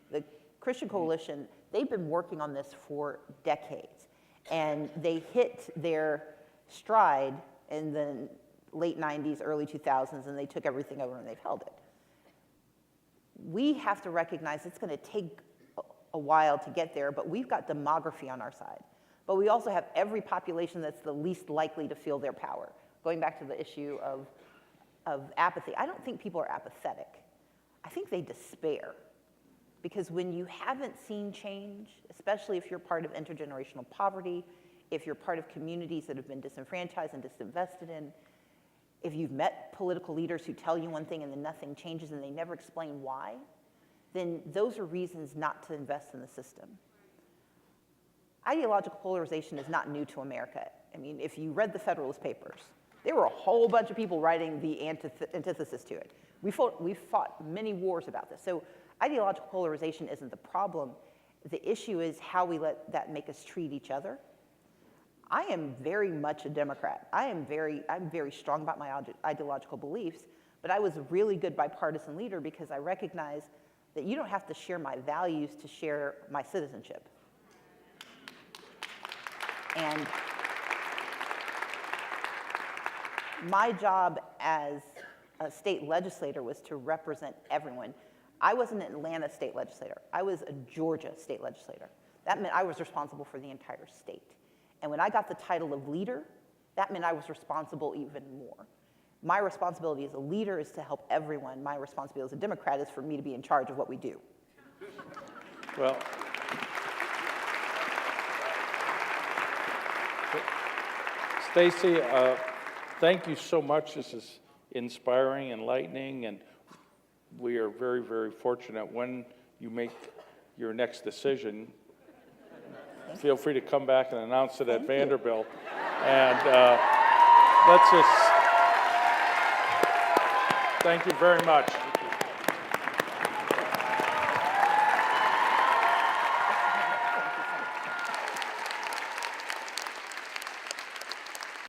The Christian Coalition, they've been working on this for decades. And they hit their stride in the late 90s, early 2000s, and they took everything over and they've held it. We have to recognize it's going to take a while to get there, but we've got demography on our side. but we also have every population that's the least likely to feel their power. Going back to the issue of apathy, I don't think people are apathetic. I think they despair. Because when you haven't seen change, especially if you're part of intergenerational poverty, if you're part of communities that have been disenfranchised and disinvested in, if you've met political leaders who tell you one thing and then nothing changes and they never explain why, then those are reasons not to invest in the system. Ideological polarization is not new to America. I mean, if you read the Federalist Papers, there were a whole bunch of people writing the antithesis to it. We've fought many wars about this. So ideological polarization isn't the problem. The issue is how we let that make us treat each other. I am very much a Democrat. I'm very strong about my ideological beliefs, but I was a really good bipartisan leader because I recognize that you don't have to share my values to share my citizenship. And my job as a state legislator was to represent everyone. I wasn't an Atlanta state legislator. I was a Georgia state legislator. That meant I was responsible for the entire state. And when I got the title of leader, that meant I was responsible even more. My responsibility as a leader is to help everyone. My responsibility as a Democrat is for me to be in charge of what we do. Well, Stacey, thank you so much. This is inspiring, enlightening, and we are very, very fortunate. When you make your next decision, feel free to come back and announce it at Vanderbilt. And let's just, thank you very much.